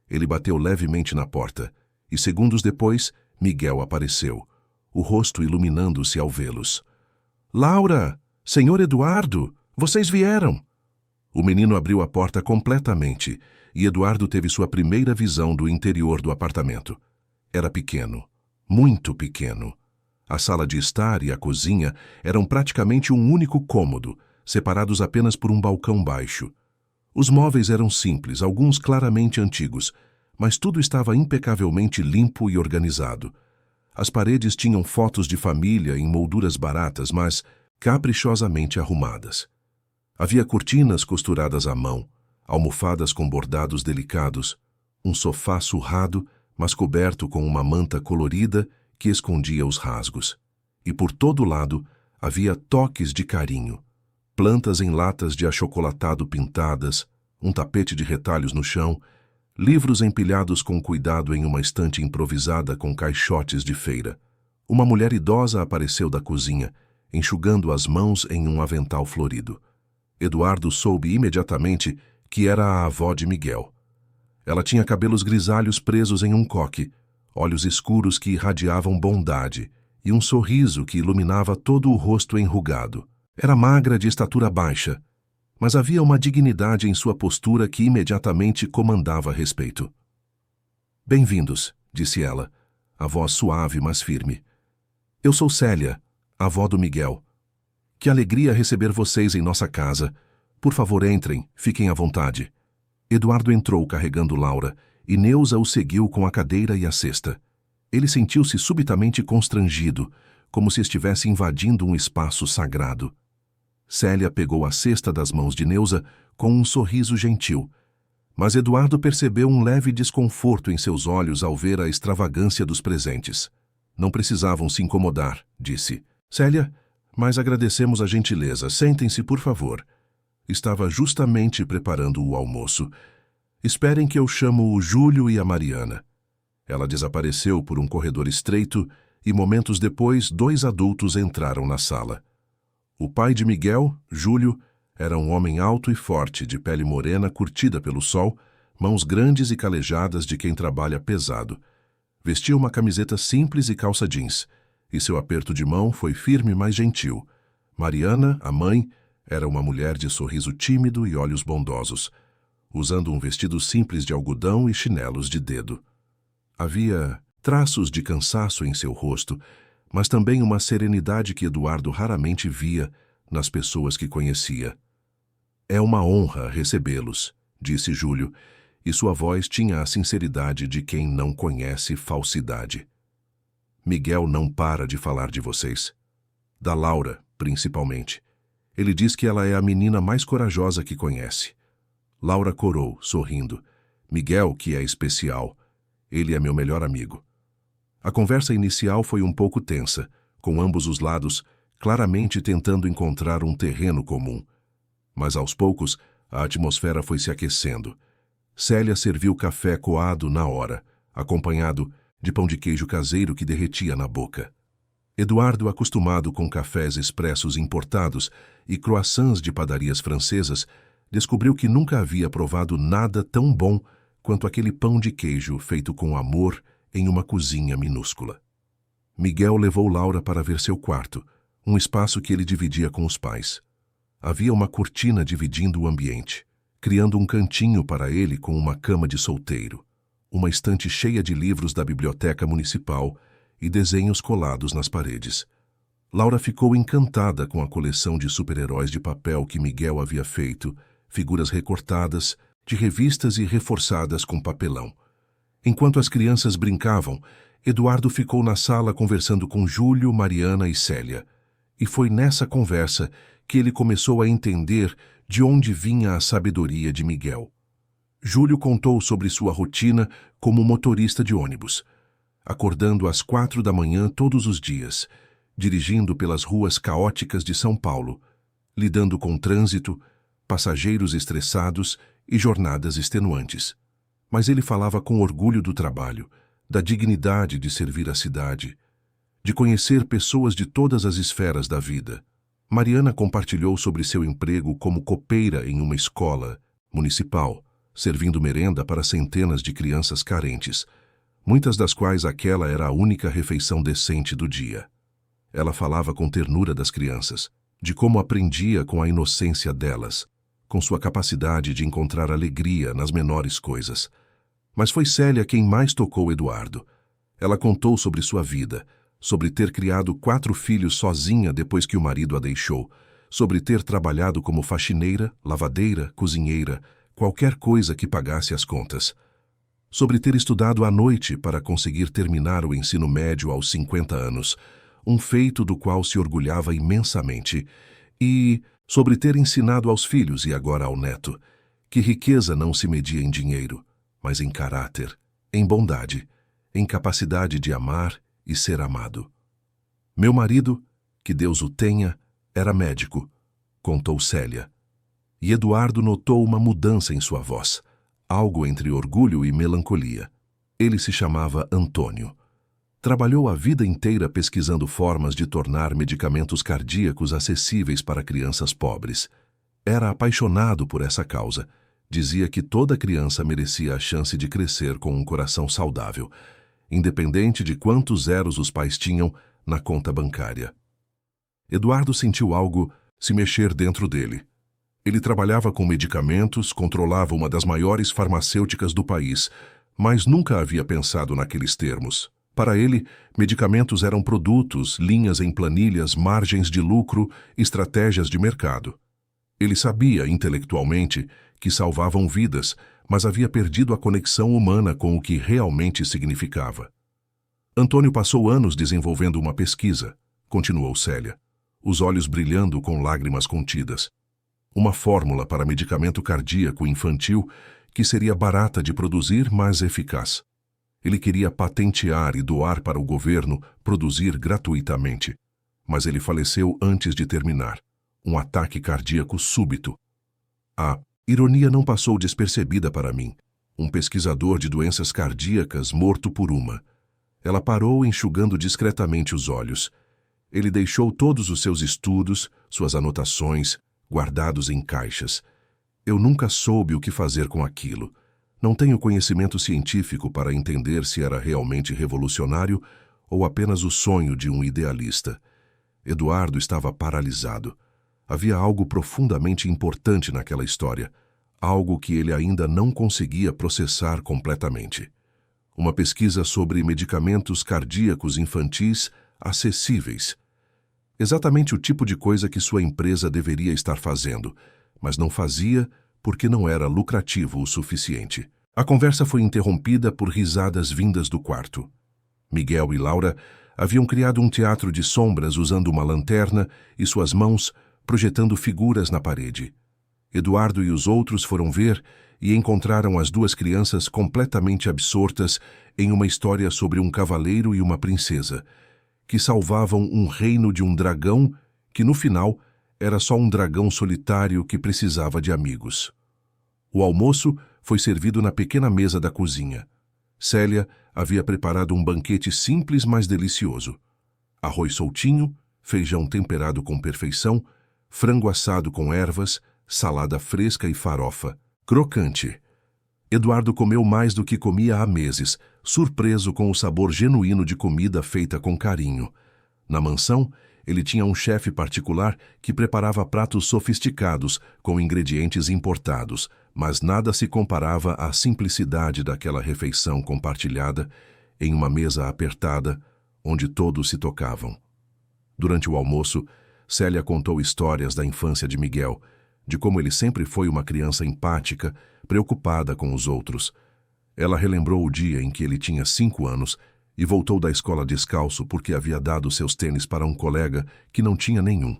Speaker 1: Ele bateu levemente na porta e, segundos depois, Miguel apareceu, o rosto iluminando-se ao vê-los. "Laura! Senhor Eduardo! Vocês vieram!" O menino abriu a porta completamente e Eduardo teve sua primeira visão do interior do apartamento. Era pequeno, muito pequeno. A sala de estar e a cozinha eram praticamente um único cômodo, separados apenas por um balcão baixo. Os móveis eram simples, alguns claramente antigos, mas tudo estava impecavelmente limpo e organizado. As paredes tinham fotos de família em molduras baratas, mas caprichosamente arrumadas. Havia cortinas costuradas à mão, almofadas com bordados delicados, um sofá surrado, mas coberto com uma manta colorida que escondia os rasgos. E por todo lado havia toques de carinho. Plantas em latas de achocolatado pintadas, um tapete de retalhos no chão, livros empilhados com cuidado em uma estante improvisada com caixotes de feira. Uma mulher idosa apareceu da cozinha, enxugando as mãos em um avental florido. Eduardo soube imediatamente que era a avó de Miguel. Ela tinha cabelos grisalhos presos em um coque, olhos escuros que irradiavam bondade e um sorriso que iluminava todo o rosto enrugado. Era magra, de estatura baixa, mas havia uma dignidade em sua postura que imediatamente comandava respeito. "Bem-vindos", disse ela, a voz suave mas firme. "Eu sou Célia, a avó do Miguel. Que alegria receber vocês em nossa casa. Por favor, entrem, fiquem à vontade." Eduardo entrou carregando Laura e Neuza o seguiu com a cadeira e a cesta. Ele sentiu-se subitamente constrangido, como se estivesse invadindo um espaço sagrado. Célia pegou a cesta das mãos de Neuza com um sorriso gentil, mas Eduardo percebeu um leve desconforto em seus olhos ao ver a extravagância dos presentes. "Não precisavam se incomodar", disse. "Célia, mas agradecemos a gentileza. Sentem-se, por favor." Estava justamente preparando o almoço. "Esperem que eu chamo o Júlio e a Mariana." Ela desapareceu por um corredor estreito e momentos depois 2 adultos entraram na sala. O pai de Miguel, Júlio, era um homem alto e forte, de pele morena curtida pelo sol, mãos grandes e calejadas de quem trabalha pesado. Vestia uma camiseta simples e calça jeans, e seu aperto de mão foi firme, mas gentil. Mariana, a mãe, era uma mulher de sorriso tímido e olhos bondosos, usando um vestido simples de algodão e chinelos de dedo. Havia traços de cansaço em seu rosto, mas também uma serenidade que Eduardo raramente via nas pessoas que conhecia. "É uma honra recebê-los", disse Júlio, e sua voz tinha a sinceridade de quem não conhece falsidade. "Miguel não para de falar de vocês. Da Laura, principalmente. Ele diz que ela é a menina mais corajosa que conhece." Laura corou, sorrindo. "Miguel, que é especial. Ele é meu melhor amigo." A conversa inicial foi um pouco tensa, com ambos os lados claramente tentando encontrar um terreno comum. Mas aos poucos, a atmosfera foi se aquecendo. Célia serviu café coado na hora, acompanhado de pão de queijo caseiro que derretia na boca. Eduardo, acostumado com cafés expressos importados e croissants de padarias francesas, descobriu que nunca havia provado nada tão bom quanto aquele pão de queijo feito com amor em uma cozinha minúscula. Miguel levou Laura para ver seu quarto, um espaço que ele dividia com os pais. Havia uma cortina dividindo o ambiente, criando um cantinho para ele com uma cama de solteiro, uma estante cheia de livros da biblioteca municipal e desenhos colados nas paredes. Laura ficou encantada com a coleção de super-heróis de papel que Miguel havia feito, figuras recortadas, de revistas e reforçadas com papelão. Enquanto as crianças brincavam, Eduardo ficou na sala conversando com Júlio, Mariana e Célia. E foi nessa conversa que ele começou a entender de onde vinha a sabedoria de Miguel. Júlio contou sobre sua rotina como motorista de ônibus, acordando às 4 da manhã todos os dias, dirigindo pelas ruas caóticas de São Paulo, lidando com trânsito, passageiros estressados e jornadas extenuantes. Mas ele falava com orgulho do trabalho, da dignidade de servir a cidade, de conhecer pessoas de todas as esferas da vida. Mariana compartilhou sobre seu emprego como copeira em uma escola municipal, servindo merenda para centenas de crianças carentes, muitas das quais aquela era a única refeição decente do dia. Ela falava com ternura das crianças, de como aprendia com a inocência delas, com sua capacidade de encontrar alegria nas menores coisas. Mas foi Célia quem mais tocou Eduardo. Ela contou sobre sua vida, sobre ter criado 4 filhos sozinha depois que o marido a deixou, sobre ter trabalhado como faxineira, lavadeira, cozinheira, qualquer coisa que pagasse as contas, sobre ter estudado à noite para conseguir terminar o ensino médio aos 50 anos, um feito do qual se orgulhava imensamente, e sobre ter ensinado aos filhos e agora ao neto, que riqueza não se media em dinheiro, mas em caráter, em bondade, em capacidade de amar e ser amado. Meu marido, que Deus o tenha, era médico, contou Célia. E Eduardo notou uma mudança em sua voz, algo entre orgulho e melancolia. Ele se chamava Antônio. Trabalhou a vida inteira pesquisando formas de tornar medicamentos cardíacos acessíveis para crianças pobres. Era apaixonado por essa causa. Dizia que toda criança merecia a chance de crescer com um coração saudável, independente de quantos zeros os pais tinham na conta bancária. Eduardo sentiu algo se mexer dentro dele. Ele trabalhava com medicamentos, controlava uma das maiores farmacêuticas do país, mas nunca havia pensado naqueles termos. Para ele, medicamentos eram produtos, linhas em planilhas, margens de lucro, estratégias de mercado. Ele sabia, intelectualmente, que salvavam vidas, mas havia perdido a conexão humana com o que realmente significava. Antônio passou anos desenvolvendo uma pesquisa, continuou Célia, os olhos brilhando com lágrimas contidas. Uma fórmula para medicamento cardíaco infantil que seria barata de produzir, mas eficaz. Ele queria patentear e doar para o governo produzir gratuitamente, mas ele faleceu antes de terminar. Um ataque cardíaco súbito. A ironia não passou despercebida para mim. Um pesquisador de doenças cardíacas morto por uma. Ela parou enxugando discretamente os olhos. Ele deixou todos os seus estudos, suas anotações, guardados em caixas. Eu nunca soube o que fazer com aquilo. Não tenho conhecimento científico para entender se era realmente revolucionário ou apenas o sonho de um idealista. Eduardo estava paralisado. Havia algo profundamente importante naquela história, algo que ele ainda não conseguia processar completamente. Uma pesquisa sobre medicamentos cardíacos infantis acessíveis. Exatamente o tipo de coisa que sua empresa deveria estar fazendo, mas não fazia porque não era lucrativo o suficiente. A conversa foi interrompida por risadas vindas do quarto. Miguel e Laura haviam criado um teatro de sombras usando uma lanterna e suas mãos projetando figuras na parede. Eduardo e os outros foram ver e encontraram as 2 crianças completamente absortas em uma história sobre um cavaleiro e uma princesa, que salvavam um reino de um dragão que, no final, era só um dragão solitário que precisava de amigos. O almoço foi servido na pequena mesa da cozinha. Célia havia preparado um banquete simples, mas delicioso. Arroz soltinho, feijão temperado com perfeição, frango assado com ervas, salada fresca e farofa, crocante. Eduardo comeu mais do que comia há meses, surpreso com o sabor genuíno de comida feita com carinho. Na mansão, ele tinha um chefe particular que preparava pratos sofisticados com ingredientes importados, mas nada se comparava à simplicidade daquela refeição compartilhada em uma mesa apertada, onde todos se tocavam. Durante o almoço, Célia contou histórias da infância de Miguel, de como ele sempre foi uma criança empática, preocupada com os outros. Ela relembrou o dia em que ele tinha 5 anos e voltou da escola descalço porque havia dado seus tênis para um colega que não tinha nenhum.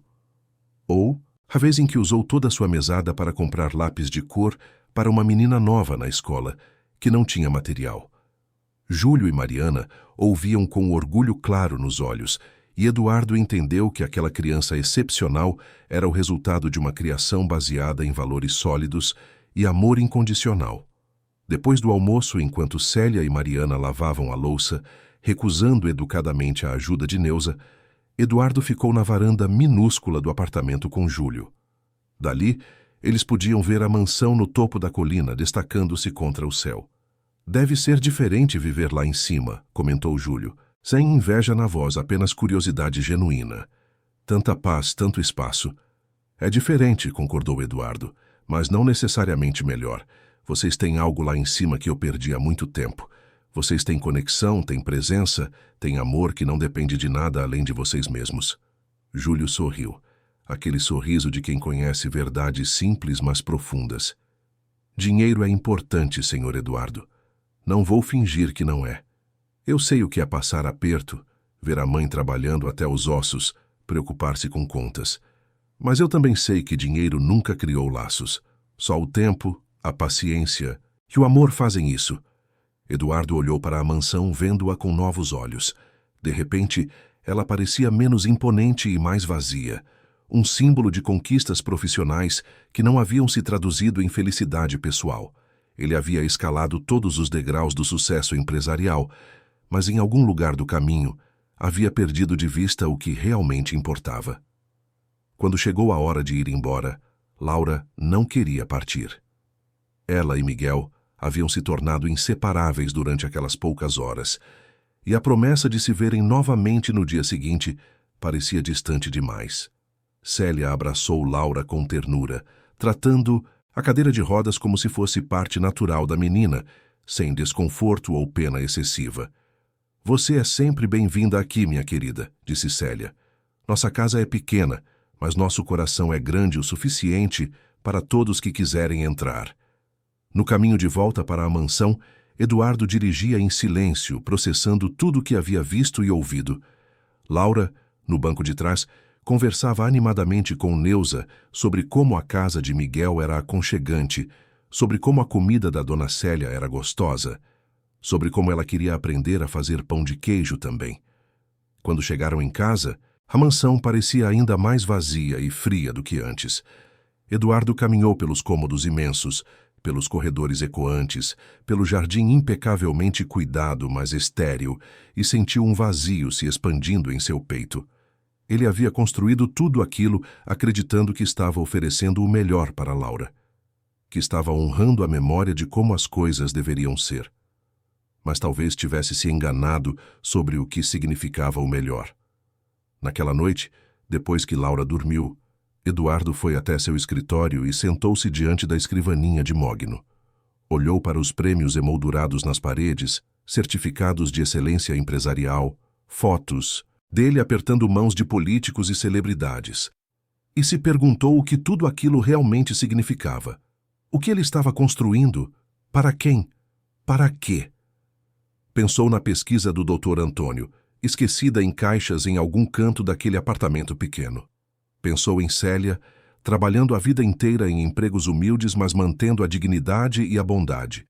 Speaker 1: Ou a vez em que usou toda a sua mesada para comprar lápis de cor para uma menina nova na escola, que não tinha material. Júlio e Mariana ouviam com orgulho claro nos olhos, e Eduardo entendeu que aquela criança excepcional era o resultado de uma criação baseada em valores sólidos e amor incondicional. Depois do almoço, enquanto Célia e Mariana lavavam a louça, recusando educadamente a ajuda de Neuza, Eduardo ficou na varanda minúscula do apartamento com Júlio. Dali, eles podiam ver a mansão no topo da colina, destacando-se contra o céu. Deve ser diferente viver lá em cima, comentou Júlio, sem inveja na voz, apenas curiosidade genuína. Tanta paz, tanto espaço. É diferente, concordou Eduardo, mas não necessariamente melhor. Vocês têm algo lá em cima que eu perdi há muito tempo. Vocês têm conexão, têm presença, têm amor que não depende de nada além de vocês mesmos. Júlio sorriu. Aquele sorriso de quem conhece verdades simples, mas profundas. Dinheiro é importante, senhor Eduardo. Não vou fingir que não é. Eu sei o que é passar aperto, ver a mãe trabalhando até os ossos, preocupar-se com contas. Mas eu também sei que dinheiro nunca criou laços. Só o tempo, a paciência e o amor fazem isso. Eduardo olhou para a mansão, vendo-a com novos olhos. De repente, ela parecia menos imponente e mais vazia. Um símbolo de conquistas profissionais que não haviam se traduzido em felicidade pessoal. Ele havia escalado todos os degraus do sucesso empresarial, mas em algum lugar do caminho havia perdido de vista o que realmente importava. Quando chegou a hora de ir embora, Laura não queria partir. Ela e Miguel haviam se tornado inseparáveis durante aquelas poucas horas, e a promessa de se verem novamente no dia seguinte parecia distante demais. Célia abraçou Laura com ternura, tratando a cadeira de rodas como se fosse parte natural da menina, sem desconforto ou pena excessiva. Você é sempre bem-vinda aqui, minha querida, disse Célia. Nossa casa é pequena, mas nosso coração é grande o suficiente para todos que quiserem entrar. No caminho de volta para a mansão, Eduardo dirigia em silêncio, processando tudo o que havia visto e ouvido. Laura, no banco de trás, conversava animadamente com Neuza sobre como a casa de Miguel era aconchegante, sobre como a comida da dona Célia era gostosa, sobre como ela queria aprender a fazer pão de queijo também. Quando chegaram em casa, a mansão parecia ainda mais vazia e fria do que antes. Eduardo caminhou pelos cômodos imensos, pelos corredores ecoantes, pelo jardim impecavelmente cuidado, mas estéril, e sentiu um vazio se expandindo em seu peito. Ele havia construído tudo aquilo acreditando que estava oferecendo o melhor para Laura, que estava honrando a memória de como as coisas deveriam ser. Mas talvez tivesse se enganado sobre o que significava o melhor. Naquela noite, depois que Laura dormiu, Eduardo foi até seu escritório e sentou-se diante da escrivaninha de mogno. Olhou para os prêmios emoldurados nas paredes, certificados de excelência empresarial, fotos dele apertando mãos de políticos e celebridades, e se perguntou o que tudo aquilo realmente significava. O que ele estava construindo? Para quem? Para quê? Pensou na pesquisa do Dr. Antônio, esquecida em caixas em algum canto daquele apartamento pequeno. Pensou em Célia, trabalhando a vida inteira em empregos humildes, mas mantendo a dignidade e a bondade.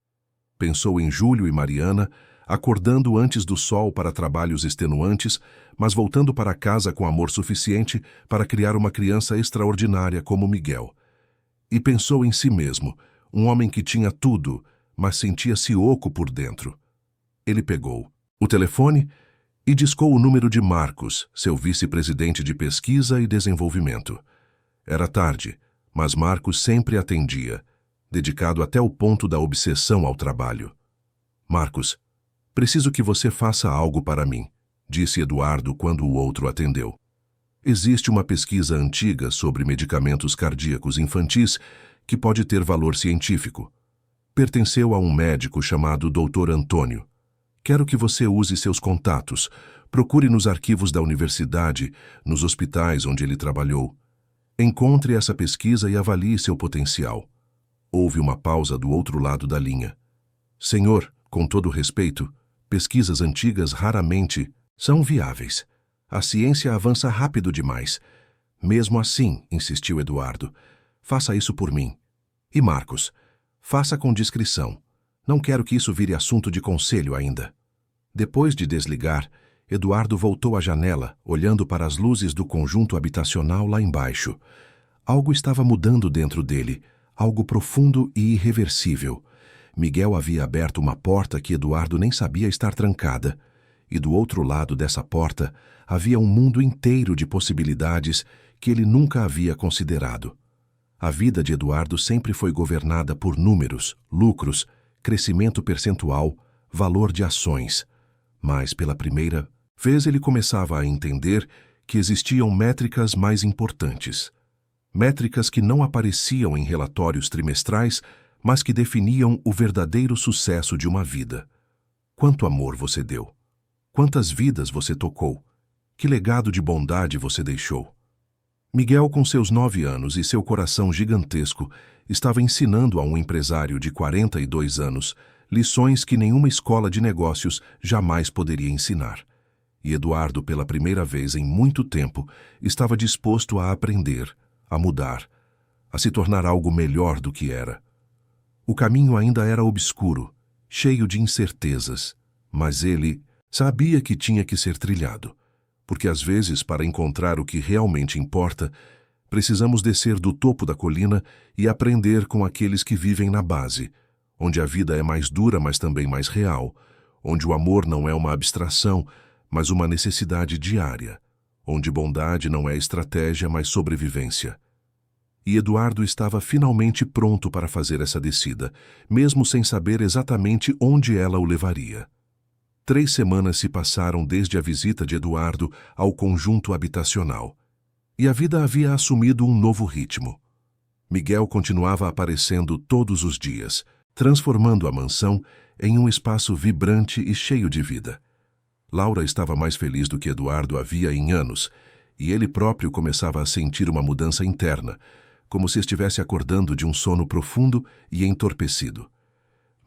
Speaker 1: Pensou em Júlio e Mariana, acordando antes do sol para trabalhos extenuantes, mas voltando para casa com amor suficiente para criar uma criança extraordinária como Miguel. E pensou em si mesmo, um homem que tinha tudo, mas sentia-se oco por dentro. Ele pegou o telefone e discou o número de Marcos, seu vice-presidente de pesquisa e desenvolvimento. Era tarde, mas Marcos sempre atendia, dedicado até o ponto da obsessão ao trabalho. Marcos, preciso que você faça algo para mim, disse Eduardo quando o outro atendeu. Existe uma pesquisa antiga sobre medicamentos cardíacos infantis que pode ter valor científico. Pertenceu a um médico chamado Dr. Antônio. Quero que você use seus contatos, procure nos arquivos da universidade, nos hospitais onde ele trabalhou. Encontre essa pesquisa e avalie seu potencial. Houve uma pausa do outro lado da linha. Senhor, com todo respeito, pesquisas antigas raramente são viáveis. A ciência avança rápido demais. Mesmo assim, insistiu Eduardo, faça isso por mim. E Marcos, Faça com discrição. Não quero que isso vire assunto de conselho ainda. Depois de desligar, Eduardo voltou à janela, olhando para as luzes do conjunto habitacional lá embaixo. Algo estava mudando dentro dele, algo profundo e irreversível. Miguel havia aberto uma porta que Eduardo nem sabia estar trancada. E do outro lado dessa porta havia um mundo inteiro de possibilidades que ele nunca havia considerado. A vida de Eduardo sempre foi governada por números, lucros, crescimento percentual, valor de ações. Mas, pela primeira vez, ele começava a entender que existiam métricas mais importantes. Métricas que não apareciam em relatórios trimestrais, mas que definiam o verdadeiro sucesso de uma vida. Quanto amor você deu? Quantas vidas você tocou? Que legado de bondade você deixou? Miguel, com seus 9 anos e seu coração gigantesco, estava ensinando a um empresário de 42 anos lições que nenhuma escola de negócios jamais poderia ensinar. E Eduardo, pela primeira vez em muito tempo, estava disposto a aprender, a mudar, a se tornar algo melhor do que era. O caminho ainda era obscuro, cheio de incertezas, mas ele sabia que tinha que ser trilhado, porque às vezes, para encontrar o que realmente importa, precisamos descer do topo da colina e aprender com aqueles que vivem na base, onde a vida é mais dura, mas também mais real, onde o amor não é uma abstração, mas uma necessidade diária, onde bondade não é estratégia, mas sobrevivência. E Eduardo estava finalmente pronto para fazer essa descida, mesmo sem saber exatamente onde ela o levaria. 3 semanas se passaram desde a visita de Eduardo ao conjunto habitacional. E a vida havia assumido um novo ritmo. Miguel continuava aparecendo todos os dias, transformando a mansão em um espaço vibrante e cheio de vida. Laura estava mais feliz do que Eduardo havia em anos, e ele próprio começava a sentir uma mudança interna, como se estivesse acordando de um sono profundo e entorpecido.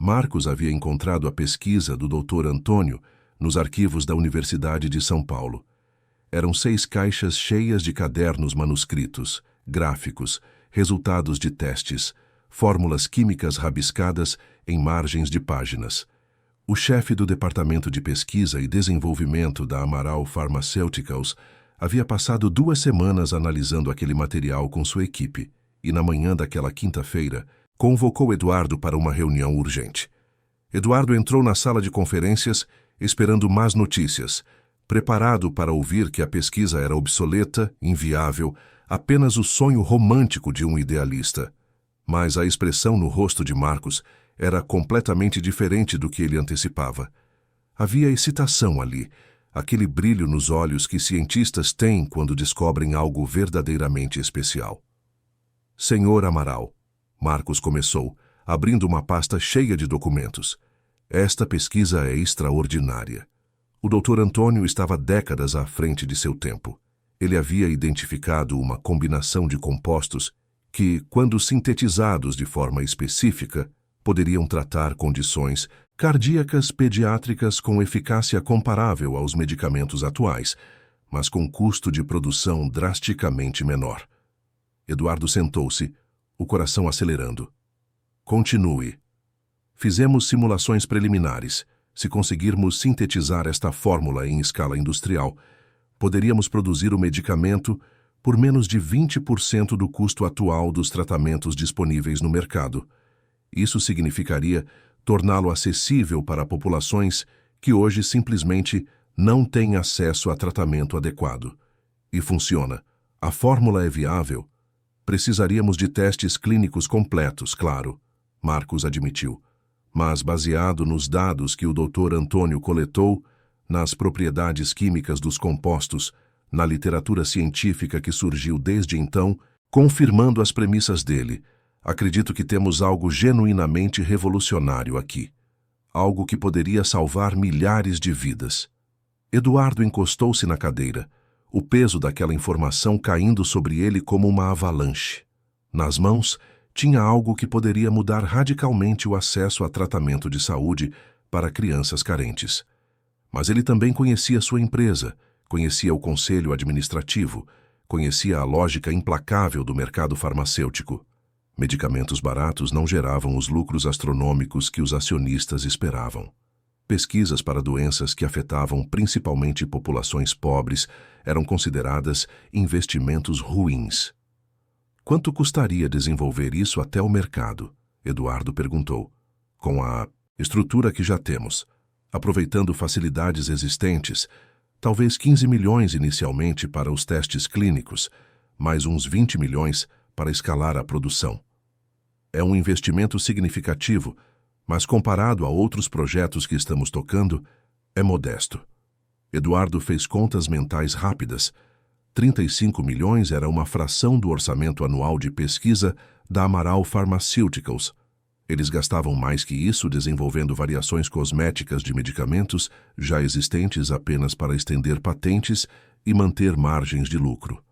Speaker 1: Marcos havia encontrado a pesquisa do Dr. Antônio nos arquivos da Universidade de São Paulo. Eram 6 caixas cheias de cadernos manuscritos, gráficos, resultados de testes, fórmulas químicas rabiscadas em margens de páginas. O chefe do Departamento de Pesquisa e Desenvolvimento da Amaral Pharmaceuticals havia passado 2 semanas analisando aquele material com sua equipe e, na manhã daquela quinta-feira, convocou Eduardo para uma reunião urgente. Eduardo entrou na sala de conferências esperando más notícias, preparado para ouvir que a pesquisa era obsoleta, inviável, apenas o sonho romântico de um idealista. Mas a expressão no rosto de Marcos era completamente diferente do que ele antecipava. Havia excitação ali, aquele brilho nos olhos que cientistas têm quando descobrem algo verdadeiramente especial. Senhor Amaral, Marcos começou, abrindo uma pasta cheia de documentos. Esta pesquisa é extraordinária. O Dr. Antônio estava décadas à frente de seu tempo. Ele havia identificado uma combinação de compostos que, quando sintetizados de forma específica, poderiam tratar condições cardíacas pediátricas com eficácia comparável aos medicamentos atuais, mas com custo de produção drasticamente menor. Eduardo sentou-se, o coração acelerando. Continue. Fizemos simulações preliminares. Se conseguirmos sintetizar esta fórmula em escala industrial, poderíamos produzir o medicamento por menos de 20% do custo atual dos tratamentos disponíveis no mercado. Isso significaria torná-lo acessível para populações que hoje simplesmente não têm acesso a tratamento adequado. E funciona. A fórmula é viável. Precisaríamos de testes clínicos completos, claro, Marcos admitiu, mas baseado nos dados que o Dr. Antônio coletou, nas propriedades químicas dos compostos, na literatura científica que surgiu desde então, confirmando as premissas dele, acredito que temos algo genuinamente revolucionário aqui. Algo que poderia salvar milhares de vidas. Eduardo encostou-se na cadeira, o peso daquela informação caindo sobre ele como uma avalanche. Nas mãos, tinha algo que poderia mudar radicalmente o acesso a tratamento de saúde para crianças carentes. Mas ele também conhecia sua empresa, conhecia o conselho administrativo, conhecia a lógica implacável do mercado farmacêutico. Medicamentos baratos não geravam os lucros astronômicos que os acionistas esperavam. Pesquisas para doenças que afetavam principalmente populações pobres eram consideradas investimentos ruins. Quanto custaria desenvolver isso até o mercado? Eduardo perguntou. Com a estrutura que já temos, aproveitando facilidades existentes, talvez 15 milhões inicialmente para os testes clínicos, mais uns 20 milhões para escalar a produção. É um investimento significativo, mas comparado a outros projetos que estamos tocando, é modesto. Eduardo fez contas mentais rápidas. 35 milhões era uma fração do orçamento anual de pesquisa da Amaral Pharmaceuticals. Eles gastavam mais que isso desenvolvendo variações cosméticas de medicamentos já existentes apenas para estender patentes e manter margens de lucro.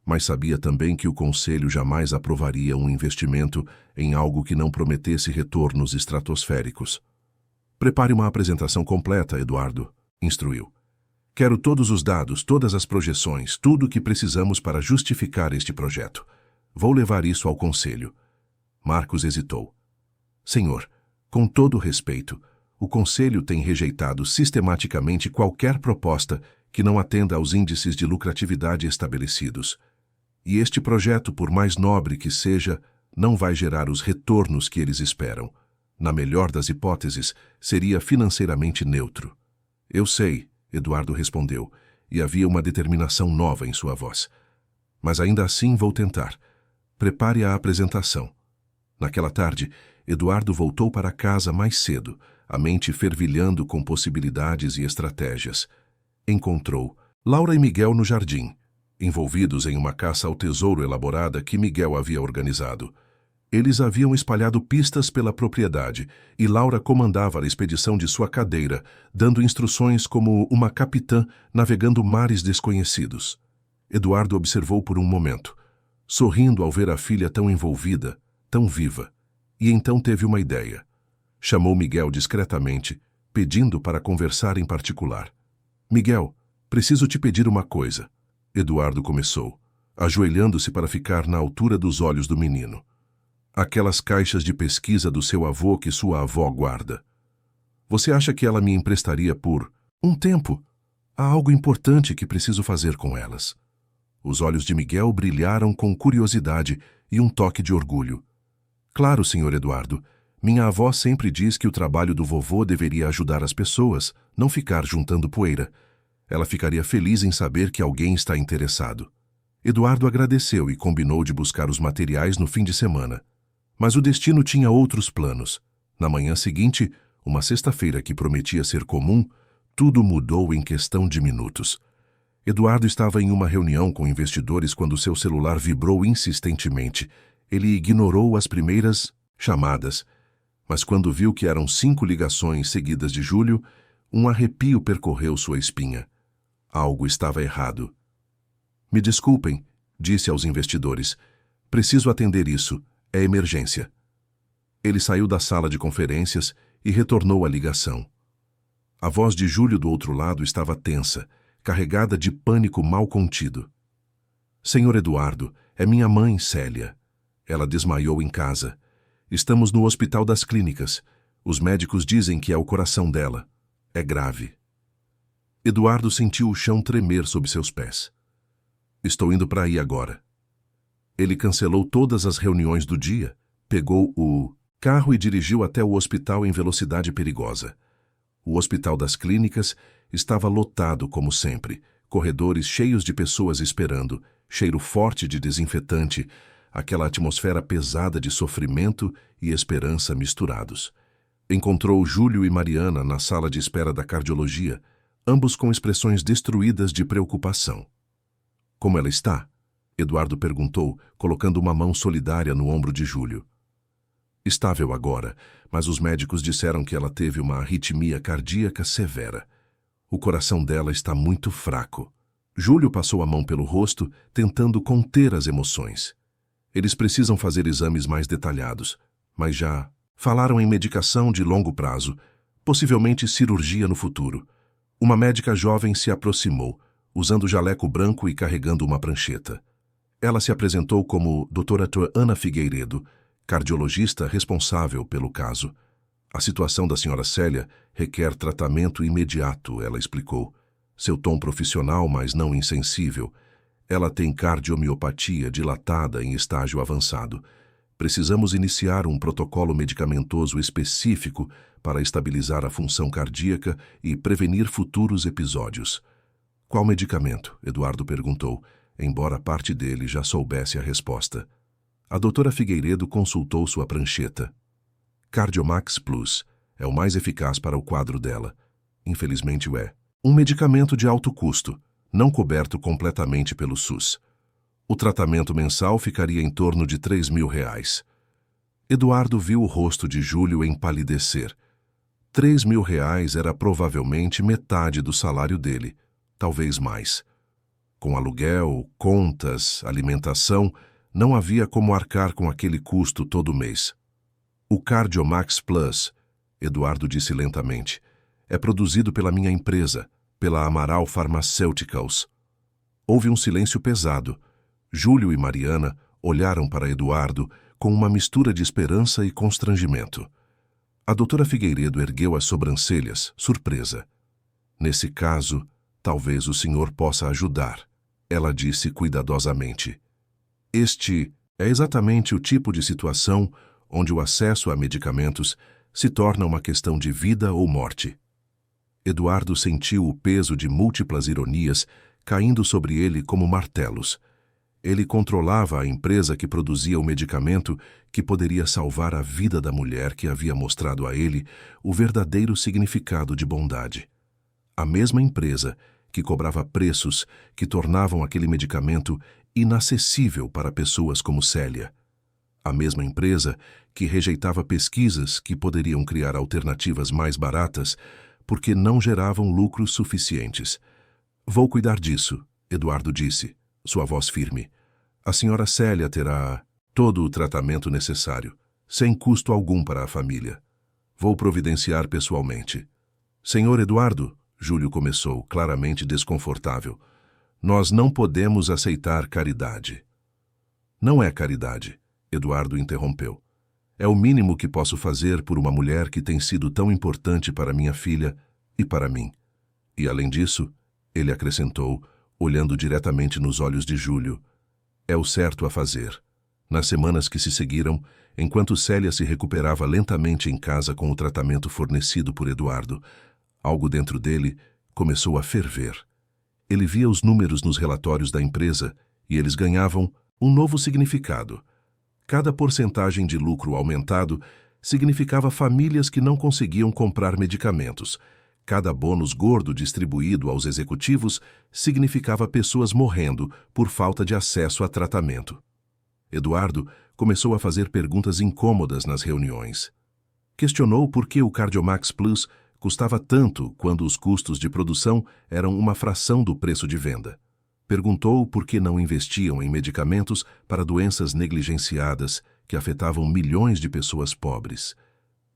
Speaker 1: Mas sabia também que o Conselho jamais aprovaria um investimento em algo que não prometesse retornos estratosféricos. Prepare uma apresentação completa, Eduardo, instruiu. Quero todos os dados, todas as projeções, tudo o que precisamos para justificar este projeto. Vou levar isso ao Conselho. Marcos hesitou. Senhor, com todo respeito, o Conselho tem rejeitado sistematicamente qualquer proposta que não atenda aos índices de lucratividade estabelecidos. E este projeto, por mais nobre que seja, não vai gerar os retornos que eles esperam. Na melhor das hipóteses, seria financeiramente neutro. Eu sei, Eduardo respondeu, e havia uma determinação nova em sua voz. Mas ainda assim vou tentar. Prepare a apresentação. Naquela tarde, Eduardo voltou para casa mais cedo, a mente fervilhando com possibilidades e estratégias. Encontrou Laura e Miguel no jardim, envolvidos em uma caça ao tesouro elaborada que Miguel havia organizado. Eles haviam espalhado pistas pela propriedade e Laura comandava a expedição de sua cadeira, dando instruções como uma capitã navegando mares desconhecidos. Eduardo observou por um momento, sorrindo ao ver a filha tão envolvida, tão viva, e então teve uma ideia. Chamou Miguel discretamente, pedindo para conversar em particular. Miguel, preciso te pedir uma coisa. Eduardo começou, ajoelhando-se para ficar na altura dos olhos do menino. Aquelas caixas de pesquisa do seu avô que sua avó guarda. Você acha que ela me emprestaria por um tempo? Há algo importante que preciso fazer com elas. Os olhos de Miguel brilharam com curiosidade e um toque de orgulho. Claro, senhor Eduardo. Minha avó sempre diz que o trabalho do vovô deveria ajudar as pessoas, não ficar juntando poeira. Ela ficaria feliz em saber que alguém está interessado. Eduardo agradeceu e combinou de buscar os materiais no fim de semana. Mas o destino tinha outros planos. Na manhã seguinte, uma sexta-feira que prometia ser comum, tudo mudou em questão de minutos. Eduardo estava em uma reunião com investidores quando seu celular vibrou insistentemente. Ele ignorou as primeiras chamadas, mas quando viu que eram 5 ligações seguidas de Júlio, um arrepio percorreu sua espinha. Algo estava errado. Me desculpem, disse aos investidores. Preciso atender isso. É emergência. Ele saiu da sala de conferências e retornou à ligação. A voz de Júlio do outro lado estava tensa, carregada de pânico mal contido. Senhor Eduardo, é minha mãe, Célia. Ela desmaiou em casa. Estamos no Hospital das Clínicas. Os médicos dizem que é o coração dela. É grave. Eduardo sentiu o chão tremer sob seus pés. Estou indo para aí agora. Ele cancelou todas as reuniões do dia, pegou o carro e dirigiu até o hospital em velocidade perigosa. O Hospital das Clínicas estava lotado como sempre, corredores cheios de pessoas esperando, cheiro forte de desinfetante, aquela atmosfera pesada de sofrimento e esperança misturados. Encontrou Júlio e Mariana na sala de espera da cardiologia, ambos com expressões destruídas de preocupação. Como ela está? Eduardo perguntou, colocando uma mão solidária no ombro de Júlio. Estável agora, mas os médicos disseram que ela teve uma arritmia cardíaca severa. O coração dela está muito fraco. Júlio passou a mão pelo rosto, tentando conter as emoções. Eles precisam fazer exames mais detalhados, mas já falaram em medicação de longo prazo, possivelmente cirurgia no futuro. Uma médica jovem se aproximou, usando jaleco branco e carregando uma prancheta. Ela se apresentou como Dra. Ana Figueiredo, cardiologista responsável pelo caso. A situação da senhora Célia requer tratamento imediato, ela explicou. Seu tom profissional, mas não insensível. Ela tem cardiomiopatia dilatada em estágio avançado. Precisamos iniciar um protocolo medicamentoso específico para estabilizar a função cardíaca e prevenir futuros episódios. Qual medicamento? Eduardo perguntou, embora parte dele já soubesse a resposta. A doutora Figueiredo consultou sua prancheta. Cardiomax Plus é o mais eficaz para o quadro dela. Infelizmente o é. Um medicamento de alto custo, não coberto completamente pelo SUS. O tratamento mensal ficaria em torno de R$3.000. Eduardo viu o rosto de Júlio empalidecer. R$3.000 era provavelmente metade do salário dele, talvez mais. Com aluguel, contas, alimentação, não havia como arcar com aquele custo todo mês. O Cardiomax Plus, Eduardo disse lentamente, é produzido pela minha empresa, pela Amaral Pharmaceuticals. Houve um silêncio pesado. Júlio e Mariana olharam para Eduardo com uma mistura de esperança e constrangimento. A doutora Figueiredo ergueu as sobrancelhas, surpresa. Nesse caso, talvez o senhor possa ajudar, ela disse cuidadosamente. Este é exatamente o tipo de situação onde o acesso a medicamentos se torna uma questão de vida ou morte. Eduardo sentiu o peso de múltiplas ironias caindo sobre ele como martelos. Ele controlava a empresa que produzia o medicamento que poderia salvar a vida da mulher que havia mostrado a ele o verdadeiro significado de bondade. A mesma empresa que cobrava preços que tornavam aquele medicamento inacessível para pessoas como Célia. A mesma empresa que rejeitava pesquisas que poderiam criar alternativas mais baratas porque não geravam lucros suficientes. Vou cuidar disso, Eduardo disse, sua voz firme. A senhora Célia terá todo o tratamento necessário, sem custo algum para a família. Vou providenciar pessoalmente. Senhor Eduardo, Júlio começou, claramente desconfortável. Nós não podemos aceitar caridade. Não é caridade, Eduardo interrompeu. É o mínimo que posso fazer por uma mulher que tem sido tão importante para minha filha e para mim. E além disso, ele acrescentou, olhando diretamente nos olhos de Júlio, é o certo a fazer. Nas semanas que se seguiram, enquanto Célia se recuperava lentamente em casa com o tratamento fornecido por Eduardo, algo dentro dele começou a ferver. Ele via os números nos relatórios da empresa e eles ganhavam um novo significado. Cada porcentagem de lucro aumentado significava famílias que não conseguiam comprar medicamentos. Cada bônus gordo distribuído aos executivos significava pessoas morrendo por falta de acesso a tratamento. Eduardo começou a fazer perguntas incômodas nas reuniões. Questionou por que o Cardiomax Plus custava tanto quando os custos de produção eram uma fração do preço de venda. Perguntou por que não investiam em medicamentos para doenças negligenciadas que afetavam milhões de pessoas pobres.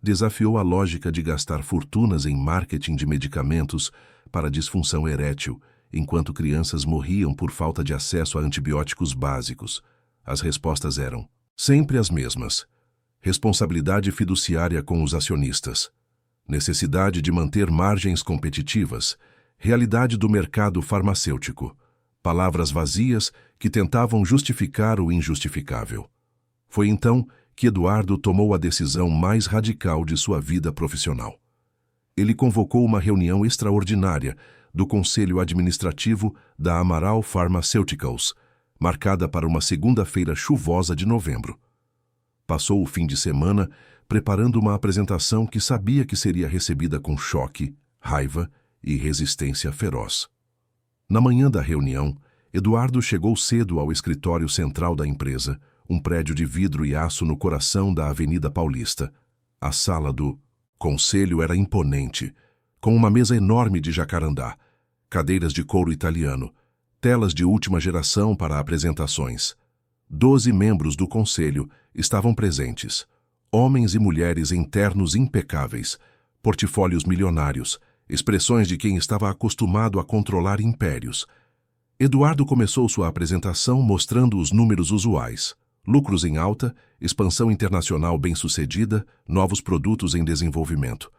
Speaker 1: Desafiou a lógica de gastar fortunas em marketing de medicamentos para disfunção erétil, enquanto crianças morriam por falta de acesso a antibióticos básicos. As respostas eram sempre as mesmas. Responsabilidade fiduciária com os acionistas. Necessidade de manter margens competitivas. Realidade do mercado farmacêutico. Palavras vazias que tentavam justificar o injustificável. Foi então que Eduardo tomou a decisão mais radical de sua vida profissional. Ele convocou uma reunião extraordinária do Conselho Administrativo da Amaral Pharmaceuticals, marcada para uma segunda-feira chuvosa de novembro. Passou o fim de semana preparando uma apresentação que sabia que seria recebida com choque, raiva e resistência feroz. Na manhã da reunião, Eduardo chegou cedo ao escritório central da empresa, um prédio de vidro e aço no coração da Avenida Paulista. A sala do conselho era imponente, com uma mesa enorme de jacarandá, cadeiras de couro italiano, telas de última geração para apresentações. 12 membros do conselho estavam presentes, homens e mulheres em ternos impecáveis, portfólios milionários, expressões de quem estava acostumado a controlar impérios. Eduardo começou sua apresentação mostrando os números usuais. Lucros em alta, expansão internacional bem-sucedida, novos produtos em desenvolvimento.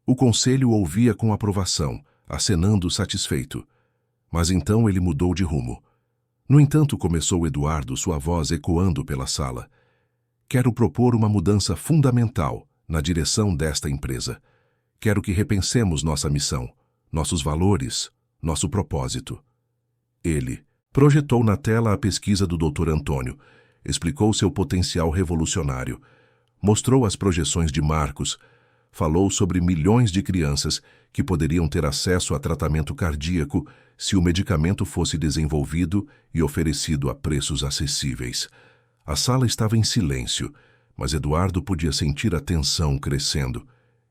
Speaker 1: O conselho ouvia com aprovação, acenando satisfeito. Mas então ele mudou de rumo. No entanto, começou Eduardo, sua voz ecoando pela sala. Quero propor uma mudança fundamental na direção desta empresa. Quero que repensemos nossa missão, nossos valores, nosso propósito. Ele projetou na tela a pesquisa do Dr. Antônio, explicou seu potencial revolucionário, mostrou as projeções de Marcos, falou sobre milhões de crianças que poderiam ter acesso a tratamento cardíaco se o medicamento fosse desenvolvido e oferecido a preços acessíveis. A sala estava em silêncio, mas Eduardo podia sentir a tensão crescendo.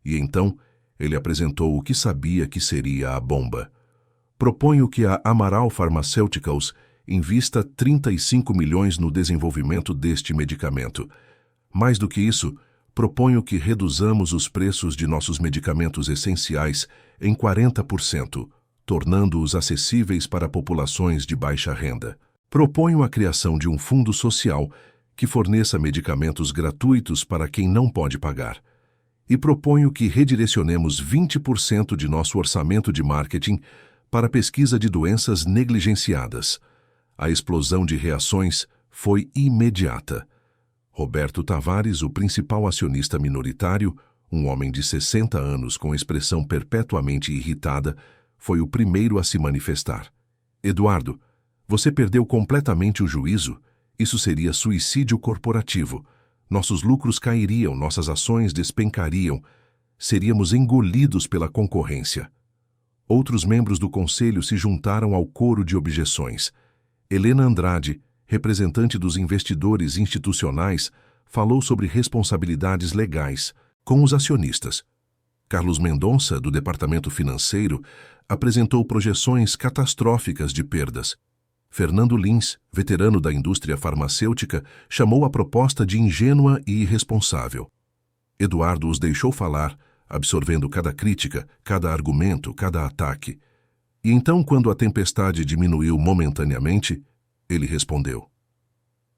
Speaker 1: E então ele apresentou o que sabia que seria a bomba. Proponho que a Amaral Pharmaceuticals invista 35 milhões no desenvolvimento deste medicamento. Mais do que isso, proponho que reduzamos os preços de nossos medicamentos essenciais em 40%, tornando-os acessíveis para populações de baixa renda. Proponho a criação de um fundo social que forneça medicamentos gratuitos para quem não pode pagar. E proponho que redirecionemos 20% de nosso orçamento de marketing para a pesquisa de doenças negligenciadas. A explosão de reações foi imediata. Roberto Tavares, o principal acionista minoritário, um homem de 60 anos com expressão perpetuamente irritada, foi o primeiro a se manifestar. Eduardo, você perdeu completamente o juízo. Isso seria suicídio corporativo. Nossos lucros cairiam, nossas ações despencariam. Seríamos engolidos pela concorrência. Outros membros do conselho se juntaram ao coro de objeções. Helena Andrade, representante dos investidores institucionais, falou sobre responsabilidades legais com os acionistas. Carlos Mendonça, do Departamento Financeiro, apresentou projeções catastróficas de perdas. Fernando Lins, veterano da indústria farmacêutica, chamou a proposta de ingênua e irresponsável. Eduardo os deixou falar, absorvendo cada crítica, cada argumento, cada ataque. E então, quando a tempestade diminuiu momentaneamente, ele respondeu.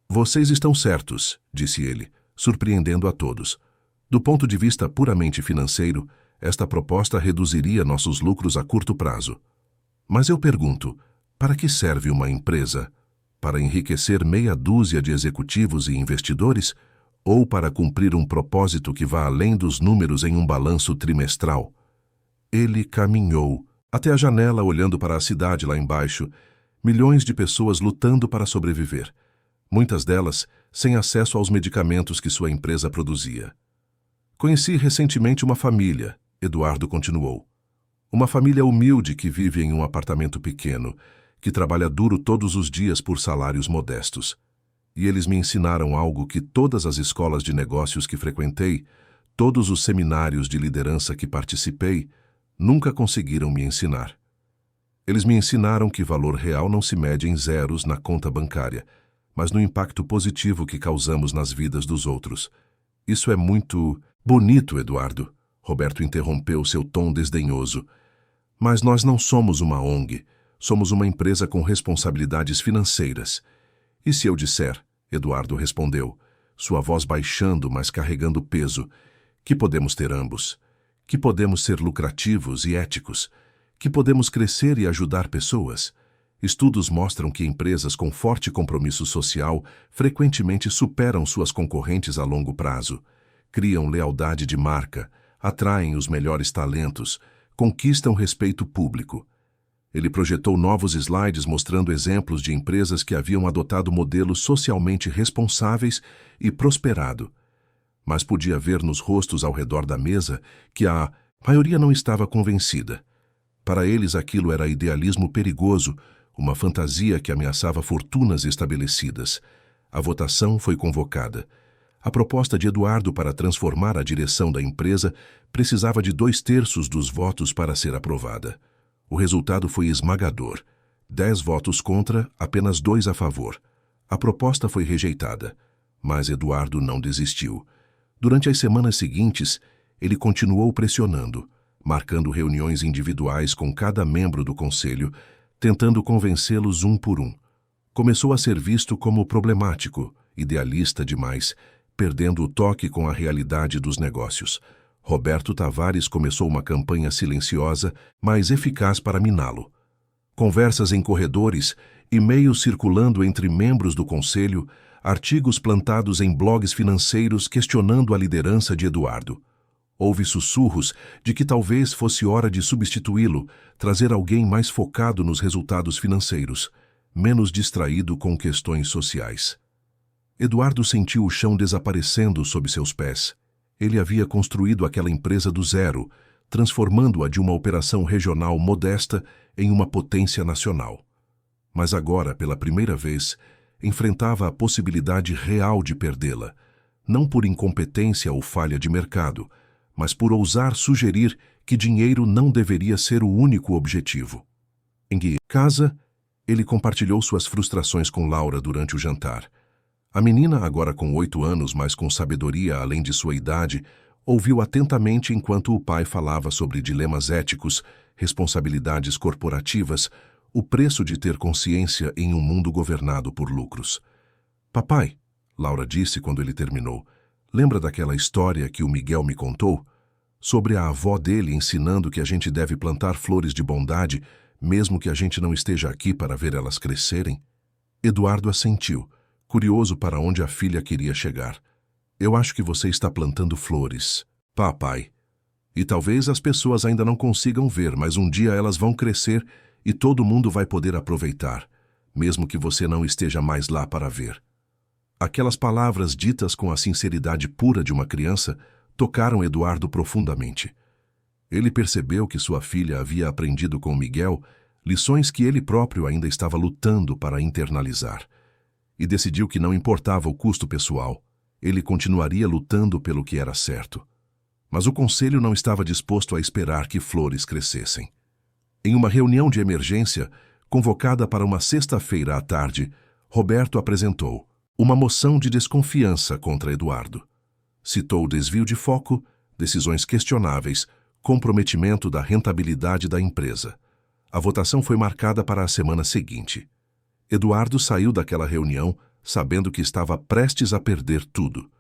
Speaker 1: Vocês estão certos, disse ele, surpreendendo a todos. Do ponto de vista puramente financeiro, esta proposta reduziria nossos lucros a curto prazo. Mas eu pergunto, para que serve uma empresa? Para enriquecer meia dúzia de executivos e investidores? Ou para cumprir um propósito que vá além dos números em um balanço trimestral? Ele caminhou até a janela olhando para a cidade lá embaixo, milhões de pessoas lutando para sobreviver, muitas delas sem acesso aos medicamentos que sua empresa produzia. Conheci recentemente uma família, Eduardo continuou. Uma família humilde que vive em um apartamento pequeno, que trabalha duro todos os dias por salários modestos. E eles me ensinaram algo que todas as escolas de negócios que frequentei, todos os seminários de liderança que participei, nunca conseguiram me ensinar. Eles me ensinaram que valor real não se mede em zeros na conta bancária, mas no impacto positivo que causamos nas vidas dos outros. Isso é muito bonito, Eduardo, Roberto interrompeu seu tom desdenhoso. Mas nós não somos uma ONG, somos uma empresa com responsabilidades financeiras. E se eu disser, Eduardo respondeu, sua voz baixando, mas carregando peso, que podemos ter ambos, que podemos ser lucrativos e éticos, que podemos crescer e ajudar pessoas. Estudos mostram que empresas com forte compromisso social frequentemente superam suas concorrentes a longo prazo, criam lealdade de marca, atraem os melhores talentos, conquistam respeito público. Ele projetou novos slides mostrando exemplos de empresas que haviam adotado modelos socialmente responsáveis e prosperado. Mas podia ver nos rostos ao redor da mesa que a maioria não estava convencida. Para eles aquilo era idealismo perigoso, uma fantasia que ameaçava fortunas estabelecidas. A votação foi convocada. A proposta de Eduardo para transformar a direção da empresa precisava de 2/3 dos votos para ser aprovada. O resultado foi esmagador. 10 votos contra, apenas 2 a favor. A proposta foi rejeitada, mas Eduardo não desistiu. Durante as semanas seguintes, ele continuou pressionando, marcando reuniões individuais com cada membro do conselho, tentando convencê-los um por um. Começou a ser visto como problemático, idealista demais, perdendo o toque com a realidade dos negócios. Roberto Tavares começou uma campanha silenciosa, mas eficaz para miná-lo. Conversas em corredores, e-mails circulando entre membros do conselho, artigos plantados em blogs financeiros questionando a liderança de Eduardo. Houve sussurros de que talvez fosse hora de substituí-lo, trazer alguém mais focado nos resultados financeiros, menos distraído com questões sociais. Eduardo sentiu o chão desaparecendo sob seus pés. Ele havia construído aquela empresa do zero, transformando-a de uma operação regional modesta em uma potência nacional. Mas agora, pela primeira vez, enfrentava a possibilidade real de perdê-la, não por incompetência ou falha de mercado, mas por ousar sugerir que dinheiro não deveria ser o único objetivo. Em casa, ele compartilhou suas frustrações com Laura durante o jantar. A menina, agora com 8 anos, mas com sabedoria além de sua idade, ouviu atentamente enquanto o pai falava sobre dilemas éticos, responsabilidades corporativas, o preço de ter consciência em um mundo governado por lucros. Papai, Laura disse quando ele terminou, lembra daquela história que o Miguel me contou? Sobre a avó dele ensinando que a gente deve plantar flores de bondade, mesmo que a gente não esteja aqui para ver elas crescerem? Eduardo assentiu, curioso para onde a filha queria chegar. Eu acho que você está plantando flores, papai. E talvez as pessoas ainda não consigam ver, mas um dia elas vão crescer e todo mundo vai poder aproveitar, mesmo que você não esteja mais lá para ver. Aquelas palavras ditas com a sinceridade pura de uma criança tocaram Eduardo profundamente. Ele percebeu que sua filha havia aprendido com Miguel lições que ele próprio ainda estava lutando para internalizar. E decidiu que não importava o custo pessoal, ele continuaria lutando pelo que era certo. Mas o conselho não estava disposto a esperar que flores crescessem. Em uma reunião de emergência, convocada para uma sexta-feira à tarde, Roberto apresentou uma moção de desconfiança contra Eduardo. Citou desvio de foco, decisões questionáveis, comprometimento da rentabilidade da empresa. A votação foi marcada para a semana seguinte. Eduardo saiu daquela reunião sabendo que estava prestes a perder tudo.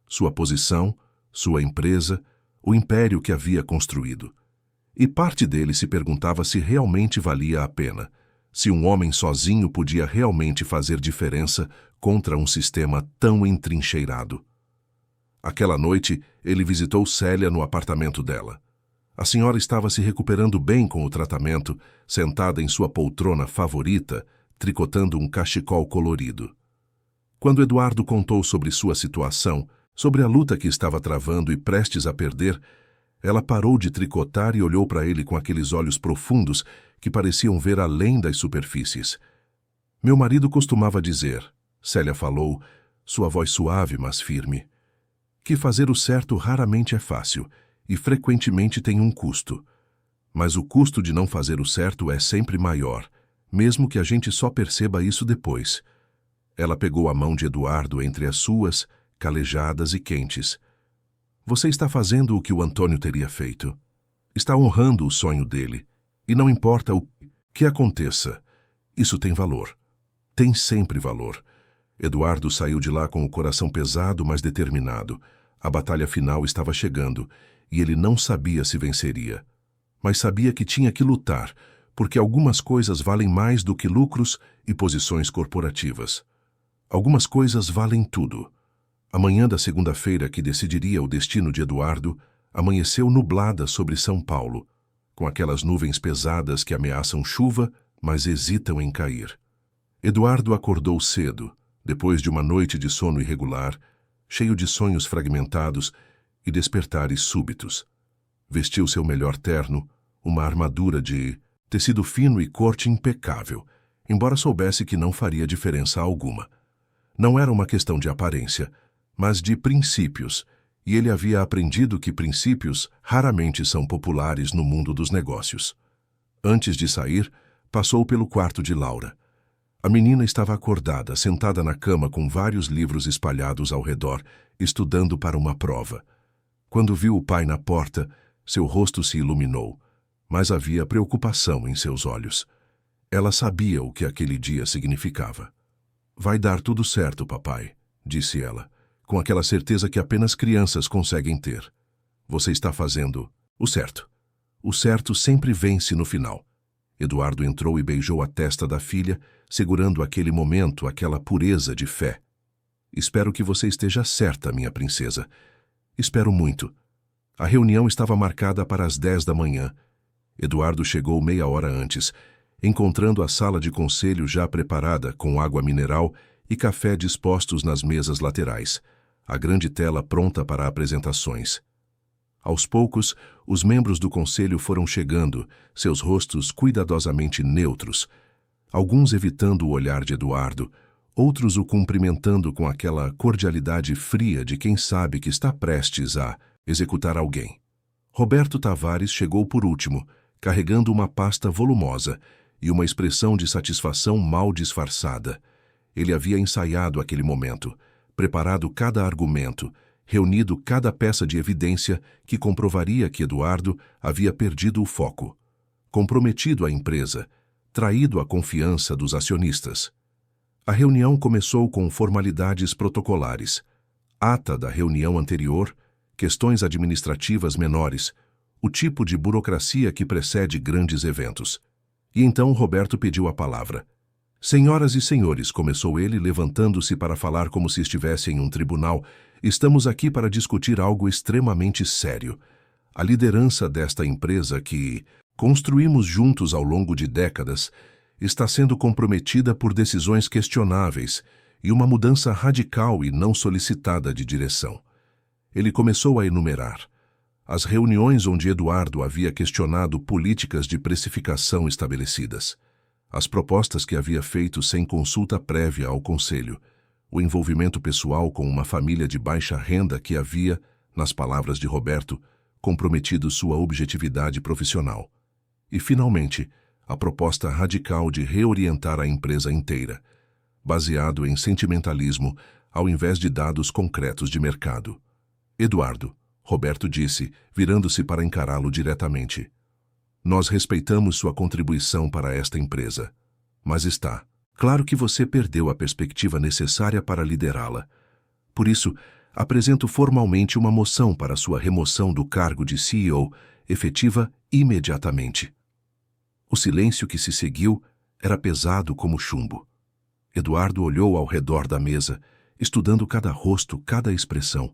Speaker 1: Sua posição, sua empresa, o império que havia construído. E parte dele se perguntava se realmente valia a pena, se um homem sozinho podia realmente fazer diferença contra um sistema tão entrincheirado. Aquela noite, ele visitou Célia no apartamento dela. A senhora estava se recuperando bem com o tratamento, sentada em sua poltrona favorita, tricotando um cachecol colorido. Quando Eduardo contou sobre sua situação, sobre a luta que estava travando e prestes a perder, ela parou de tricotar e olhou para ele com aqueles olhos profundos que pareciam ver além das superfícies. Meu marido costumava dizer, Célia falou, sua voz suave mas firme, que fazer o certo raramente é fácil e frequentemente tem um custo. Mas o custo de não fazer o certo é sempre maior, mesmo que a gente só perceba isso depois. Ela pegou a mão de Eduardo entre as suas, calejadas e quentes. Você está fazendo o que o Antônio teria feito. Está honrando o sonho dele. E não importa o que aconteça, isso tem valor. Tem sempre valor. Eduardo saiu de lá com o coração pesado, mas determinado. A batalha final estava chegando, e ele não sabia se venceria. Mas sabia que tinha que lutar, porque algumas coisas valem mais do que lucros e posições corporativas. Algumas coisas valem tudo. A manhã da segunda-feira que decidiria o destino de Eduardo amanheceu nublada sobre São Paulo, com aquelas nuvens pesadas que ameaçam chuva, mas hesitam em cair. Eduardo acordou cedo, depois de uma noite de sono irregular, cheio de sonhos fragmentados e despertares súbitos. Vestiu seu melhor terno, uma armadura de tecido fino e corte impecável, embora soubesse que não faria diferença alguma. Não era uma questão de aparência, mas de princípios, e ele havia aprendido que princípios raramente são populares no mundo dos negócios. Antes de sair, passou pelo quarto de Laura. A menina estava acordada, sentada na cama com vários livros espalhados ao redor, estudando para uma prova. Quando viu o pai na porta, seu rosto se iluminou, mas havia preocupação em seus olhos. Ela sabia o que aquele dia significava. Vai dar tudo certo, papai, disse ela, com aquela certeza que apenas crianças conseguem ter. Você está fazendo o certo. O certo sempre vence no final. Eduardo entrou e beijou a testa da filha, segurando aquele momento, aquela pureza de fé. Espero que você esteja certa, minha princesa. Espero muito. A reunião estava marcada para as 10 da manhã. Eduardo chegou meia hora antes, encontrando a sala de conselho já preparada com água mineral e café dispostos nas mesas laterais, a grande tela pronta para apresentações. Aos poucos, os membros do conselho foram chegando, seus rostos cuidadosamente neutros, alguns evitando o olhar de Eduardo, outros o cumprimentando com aquela cordialidade fria de quem sabe que está prestes a executar alguém. Roberto Tavares chegou por último, carregando uma pasta volumosa e uma expressão de satisfação mal disfarçada. Ele havia ensaiado aquele momento, preparado cada argumento, reunido cada peça de evidência que comprovaria que Eduardo havia perdido o foco, comprometido a empresa, traído a confiança dos acionistas. A reunião começou com formalidades protocolares, ata da reunião anterior, questões administrativas menores, o tipo de burocracia que precede grandes eventos. E então Roberto pediu a palavra. Senhoras e senhores, começou ele, levantando-se para falar como se estivesse em um tribunal, estamos aqui para discutir algo extremamente sério. A liderança desta empresa que construímos juntos ao longo de décadas está sendo comprometida por decisões questionáveis e uma mudança radical e não solicitada de direção. Ele começou a enumerar as reuniões onde Eduardo havia questionado políticas de precificação estabelecidas, as propostas que havia feito sem consulta prévia ao conselho, o envolvimento pessoal com uma família de baixa renda que havia, nas palavras de Roberto, comprometido sua objetividade profissional. E, finalmente, a proposta radical de reorientar a empresa inteira, baseado em sentimentalismo ao invés de dados concretos de mercado. Eduardo, Roberto disse, virando-se para encará-lo diretamente. Nós respeitamos sua contribuição para esta empresa, mas está claro que você perdeu a perspectiva necessária para liderá-la. Por isso, apresento formalmente uma moção para sua remoção do cargo de CEO, efetiva imediatamente. O silêncio que se seguiu era pesado como chumbo. Eduardo olhou ao redor da mesa, estudando cada rosto, cada expressão.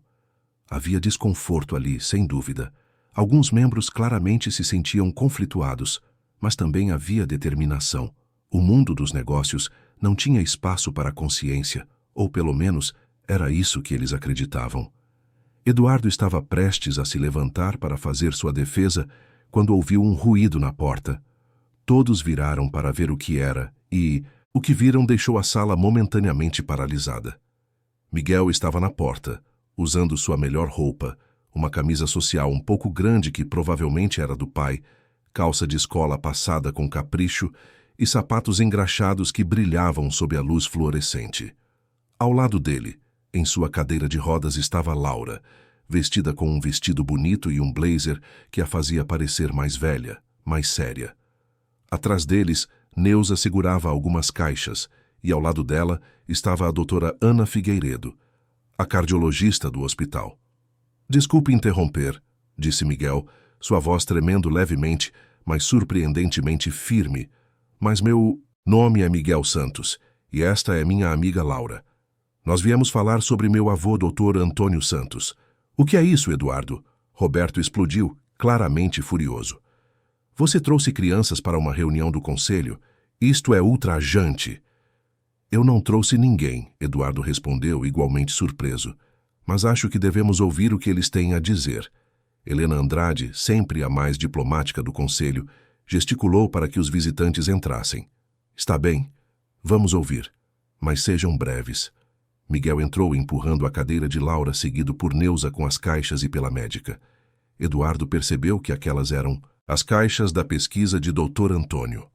Speaker 1: Havia desconforto ali, sem dúvida. Alguns membros claramente se sentiam conflituados, mas também havia determinação. O mundo dos negócios não tinha espaço para a consciência, ou pelo menos era isso que eles acreditavam. Eduardo estava prestes a se levantar para fazer sua defesa quando ouviu um ruído na porta. Todos viraram para ver o que era e o que viram deixou a sala momentaneamente paralisada. Miguel estava na porta, usando sua melhor roupa, uma camisa social um pouco grande que provavelmente era do pai, calça de escola passada com capricho e sapatos engraxados que brilhavam sob a luz fluorescente. Ao lado dele, em sua cadeira de rodas, estava Laura, vestida com um vestido bonito e um blazer que a fazia parecer mais velha, mais séria. Atrás deles, Neuza segurava algumas caixas e ao lado dela estava a doutora Ana Figueiredo, a cardiologista do hospital. Desculpe interromper, disse Miguel, sua voz tremendo levemente, mas surpreendentemente firme. Mas meu nome é Miguel Santos, e esta é minha amiga Laura. Nós viemos falar sobre meu avô, Dr. Antônio Santos. O que é isso, Eduardo? Roberto explodiu, claramente furioso. Você trouxe crianças para uma reunião do conselho? Isto é ultrajante. Eu não trouxe ninguém, Eduardo respondeu, igualmente surpreso. Mas acho que devemos ouvir o que eles têm a dizer. Helena Andrade, sempre a mais diplomática do conselho, gesticulou para que os visitantes entrassem. Está bem, vamos ouvir, mas sejam breves. Miguel entrou empurrando a cadeira de Laura, seguido por Neuza com as caixas e pela médica. Eduardo percebeu que aquelas eram as caixas da pesquisa de Dr. Antônio.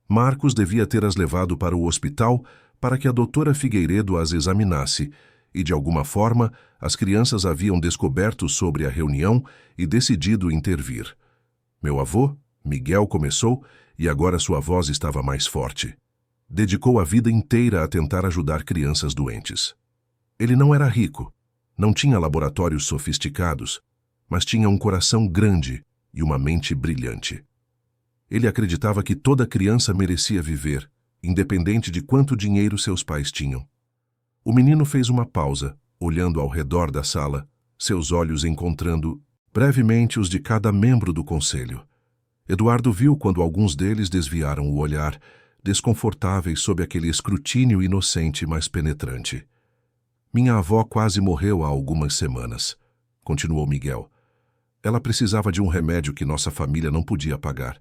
Speaker 1: Marcos devia ter as levado para o hospital para que a doutora Figueiredo as examinasse, e de alguma forma as crianças haviam descoberto sobre a reunião e decidido intervir. Meu avô, Miguel começou, e agora sua voz estava mais forte. Dedicou a vida inteira a tentar ajudar crianças doentes. Ele não era rico, não tinha laboratórios sofisticados, mas tinha um coração grande e uma mente brilhante. Ele acreditava que toda criança merecia viver, independente de quanto dinheiro seus pais tinham. O menino fez uma pausa, olhando ao redor da sala, seus olhos encontrando brevemente os de cada membro do conselho. Eduardo viu quando alguns deles desviaram o olhar, desconfortáveis sob aquele escrutínio inocente mas penetrante. Minha avó quase morreu há algumas semanas, continuou Miguel. Ela precisava de um remédio que nossa família não podia pagar.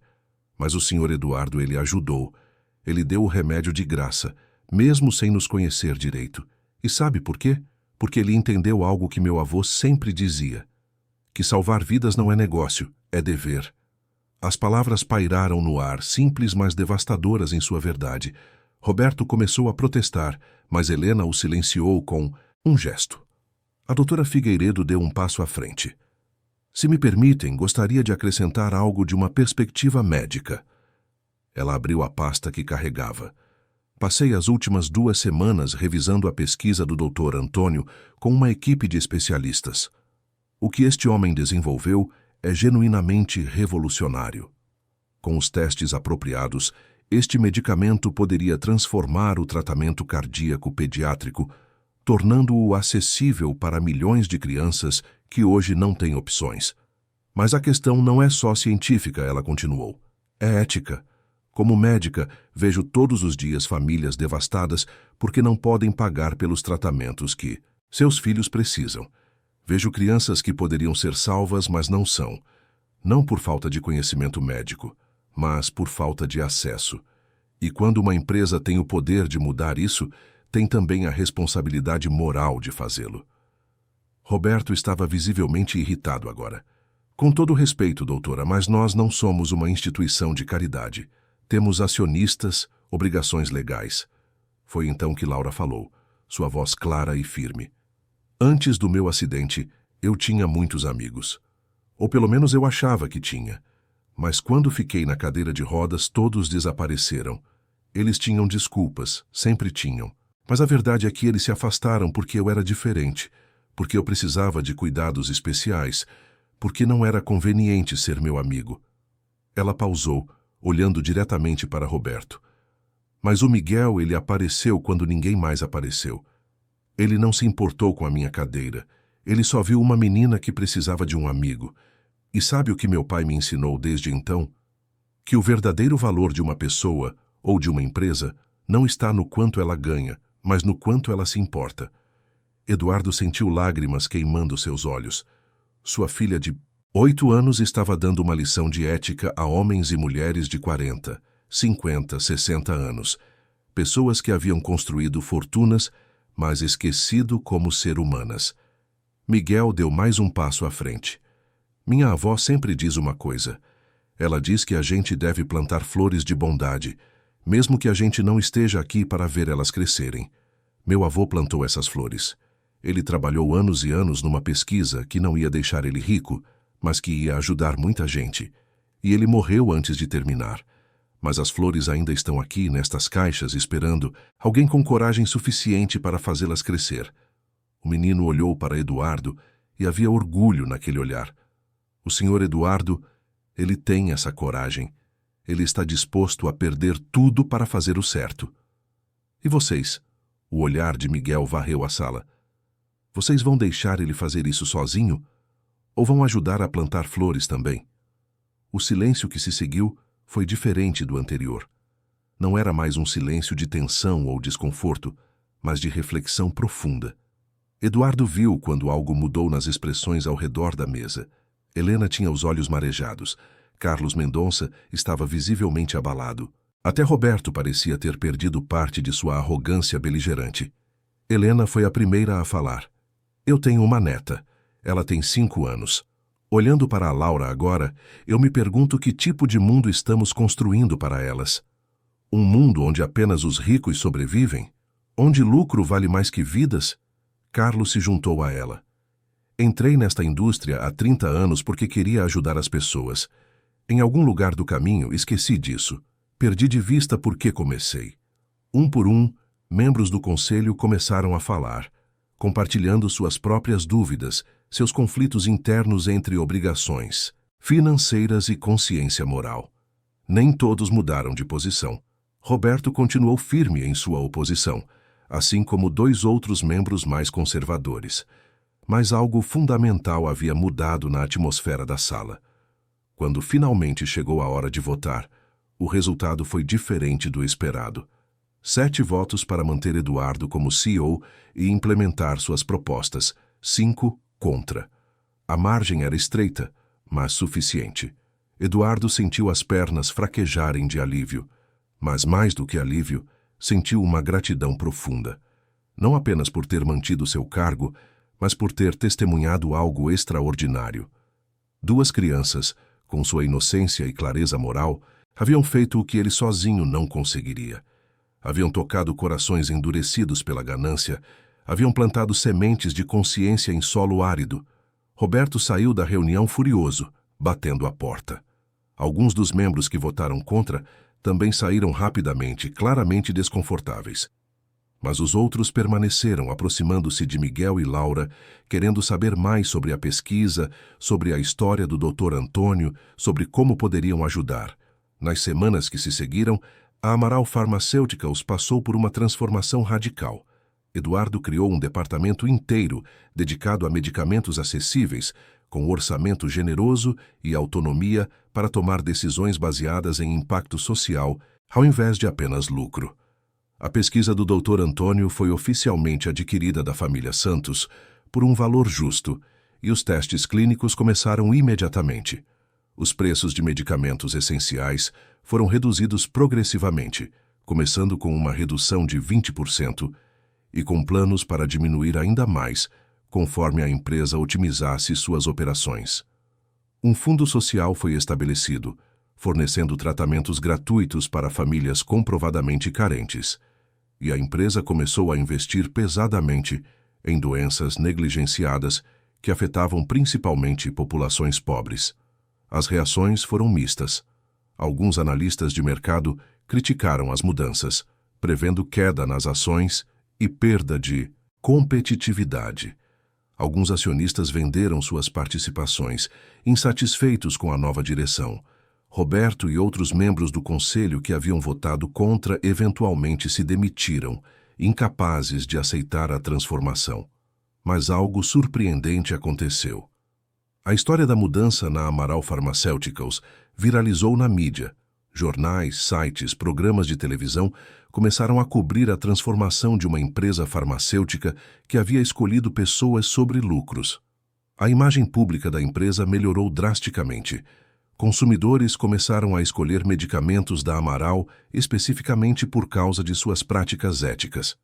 Speaker 1: Mas o senhor Eduardo, ele ajudou. Ele deu o remédio de graça, mesmo sem nos conhecer direito. E sabe por quê? Porque ele entendeu algo que meu avô sempre dizia: que salvar vidas não é negócio, é dever. As palavras pairaram no ar, simples mas devastadoras em sua verdade. Roberto começou a protestar, mas Helena o silenciou com um gesto. A doutora Figueiredo deu um passo à frente. Se me permitem, gostaria de acrescentar algo de uma perspectiva médica. Ela abriu a pasta que carregava. Passei as últimas 2 semanas revisando a pesquisa do Dr. Antônio com uma equipe de especialistas. O que este homem desenvolveu é genuinamente revolucionário. Com os testes apropriados, este medicamento poderia transformar o tratamento cardíaco pediátrico, tornando-o acessível para milhões de crianças que hoje não têm opções. Mas a questão não é só científica, ela continuou. É ética. Como médica, vejo todos os dias famílias devastadas porque não podem pagar pelos tratamentos que seus filhos precisam. Vejo crianças que poderiam ser salvas, mas não são. Não por falta de conhecimento médico, mas por falta de acesso. E quando uma empresa tem o poder de mudar isso, tem também a responsabilidade moral de fazê-lo. Roberto estava visivelmente irritado agora. Com todo respeito, doutora, mas nós não somos uma instituição de caridade. Temos acionistas, obrigações legais. Foi então que Laura falou, sua voz clara e firme. Antes do meu acidente, eu tinha muitos amigos. Ou pelo menos eu achava que tinha. Mas quando fiquei na cadeira de rodas, todos desapareceram. Eles tinham desculpas, sempre tinham. Mas a verdade é que eles se afastaram porque eu era diferente, porque eu precisava de cuidados especiais, porque não era conveniente ser meu amigo. Ela pausou, olhando diretamente para Roberto. Mas o Miguel, ele apareceu quando ninguém mais apareceu. Ele não se importou com a minha cadeira. Ele só viu uma menina que precisava de um amigo. E sabe o que meu pai me ensinou desde então? Que o verdadeiro valor de uma pessoa ou de uma empresa não está no quanto ela ganha, mas no quanto ela se importa. Eduardo sentiu lágrimas queimando seus olhos. Sua filha de 8 anos estava dando uma lição de ética a homens e mulheres de 40, 50, 60 anos. Pessoas que haviam construído fortunas, mas esquecido como ser humanas. Miguel deu mais um passo à frente. Minha avó sempre diz uma coisa. Ela diz que a gente deve plantar flores de bondade, mesmo que a gente não esteja aqui para ver elas crescerem. Meu avô plantou essas flores. Ele trabalhou anos e anos numa pesquisa que não ia deixar ele rico, mas que ia ajudar muita gente. E ele morreu antes de terminar. Mas as flores ainda estão aqui, nestas caixas, esperando alguém com coragem suficiente para fazê-las crescer. O menino olhou para Eduardo e havia orgulho naquele olhar. O senhor Eduardo, ele tem essa coragem. Ele está disposto a perder tudo para fazer o certo. E vocês? O olhar de Miguel varreu a sala. Vocês vão deixar ele fazer isso sozinho? Ou vão ajudar a plantar flores também? O silêncio que se seguiu foi diferente do anterior. Não era mais um silêncio de tensão ou desconforto, mas de reflexão profunda. Eduardo viu quando algo mudou nas expressões ao redor da mesa. Helena tinha os olhos marejados. Carlos Mendonça estava visivelmente abalado. Até Roberto parecia ter perdido parte de sua arrogância beligerante. Helena foi a primeira a falar. Eu tenho uma neta. Ela tem 5 anos. Olhando para a Laura agora, eu me pergunto que tipo de mundo estamos construindo para elas. Um mundo onde apenas os ricos sobrevivem? Onde lucro vale mais que vidas? Carlos se juntou a ela. Entrei nesta indústria há 30 anos porque queria ajudar as pessoas. Em algum lugar do caminho, esqueci disso. Perdi de vista por que comecei. Um por um, membros do conselho começaram a falar. compartilhando suas próprias dúvidas, seus conflitos internos entre obrigações financeiras e consciência moral. Nem todos mudaram de posição. Roberto continuou firme em sua oposição, assim como 2 outros membros mais conservadores. Mas algo fundamental havia mudado na atmosfera da sala. Quando finalmente chegou a hora de votar, o resultado foi diferente do esperado. 7 votos para manter Eduardo como CEO e implementar suas propostas, 5 contra. A margem era estreita, mas suficiente. Eduardo sentiu as pernas fraquejarem de alívio, mas mais do que alívio, sentiu uma gratidão profunda. Não apenas por ter mantido seu cargo, mas por ter testemunhado algo extraordinário. 2 crianças, com sua inocência e clareza moral, haviam feito o que ele sozinho não conseguiria. Haviam tocado corações endurecidos pela ganância, haviam plantado sementes de consciência em solo árido. Roberto saiu da reunião furioso, batendo a porta. Alguns dos membros que votaram contra também saíram rapidamente, claramente desconfortáveis. Mas os outros permaneceram, aproximando-se de Miguel e Laura, querendo saber mais sobre a pesquisa, sobre a história do Dr. Antônio, sobre como poderiam ajudar. Nas semanas que se seguiram, a Amaral Pharmaceuticals passou por uma transformação radical. Eduardo criou um departamento inteiro dedicado a medicamentos acessíveis, com orçamento generoso e autonomia para tomar decisões baseadas em impacto social, ao invés de apenas lucro. A pesquisa do Dr. Antônio foi oficialmente adquirida da família Santos por um valor justo, e os testes clínicos começaram imediatamente. Os preços de medicamentos essenciais foram reduzidos progressivamente, começando com uma redução de 20%, e com planos para diminuir ainda mais, conforme a empresa otimizasse suas operações. Um fundo social foi estabelecido, fornecendo tratamentos gratuitos para famílias comprovadamente carentes, e a empresa começou a investir pesadamente em doenças negligenciadas que afetavam principalmente populações pobres. As reações foram mistas. Alguns analistas de mercado criticaram as mudanças, prevendo queda nas ações e perda de competitividade. Alguns acionistas venderam suas participações, insatisfeitos com a nova direção. Roberto e outros membros do conselho que haviam votado contra eventualmente se demitiram, incapazes de aceitar a transformação. Mas algo surpreendente aconteceu. A história da mudança na Amaral Pharmaceuticals viralizou na mídia. Jornais, sites, programas de televisão começaram a cobrir a transformação de uma empresa farmacêutica que havia escolhido pessoas sobre lucros. A imagem pública da empresa melhorou drasticamente. Consumidores começaram a escolher medicamentos da Amaral especificamente por causa de suas práticas éticas.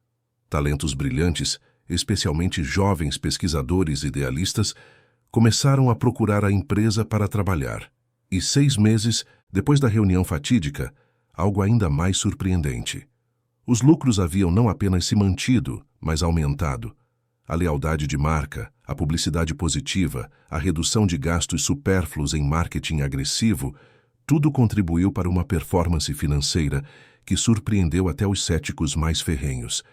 Speaker 1: Talentos brilhantes, especialmente jovens pesquisadores idealistas, começaram a procurar a empresa para trabalhar. E 6 meses depois da reunião fatídica, algo ainda mais surpreendente. Os lucros haviam não apenas se mantido, mas aumentado. A lealdade de marca, a publicidade positiva, a redução de gastos supérfluos em marketing agressivo, tudo contribuiu para uma performance financeira que surpreendeu até os céticos mais ferrenhos.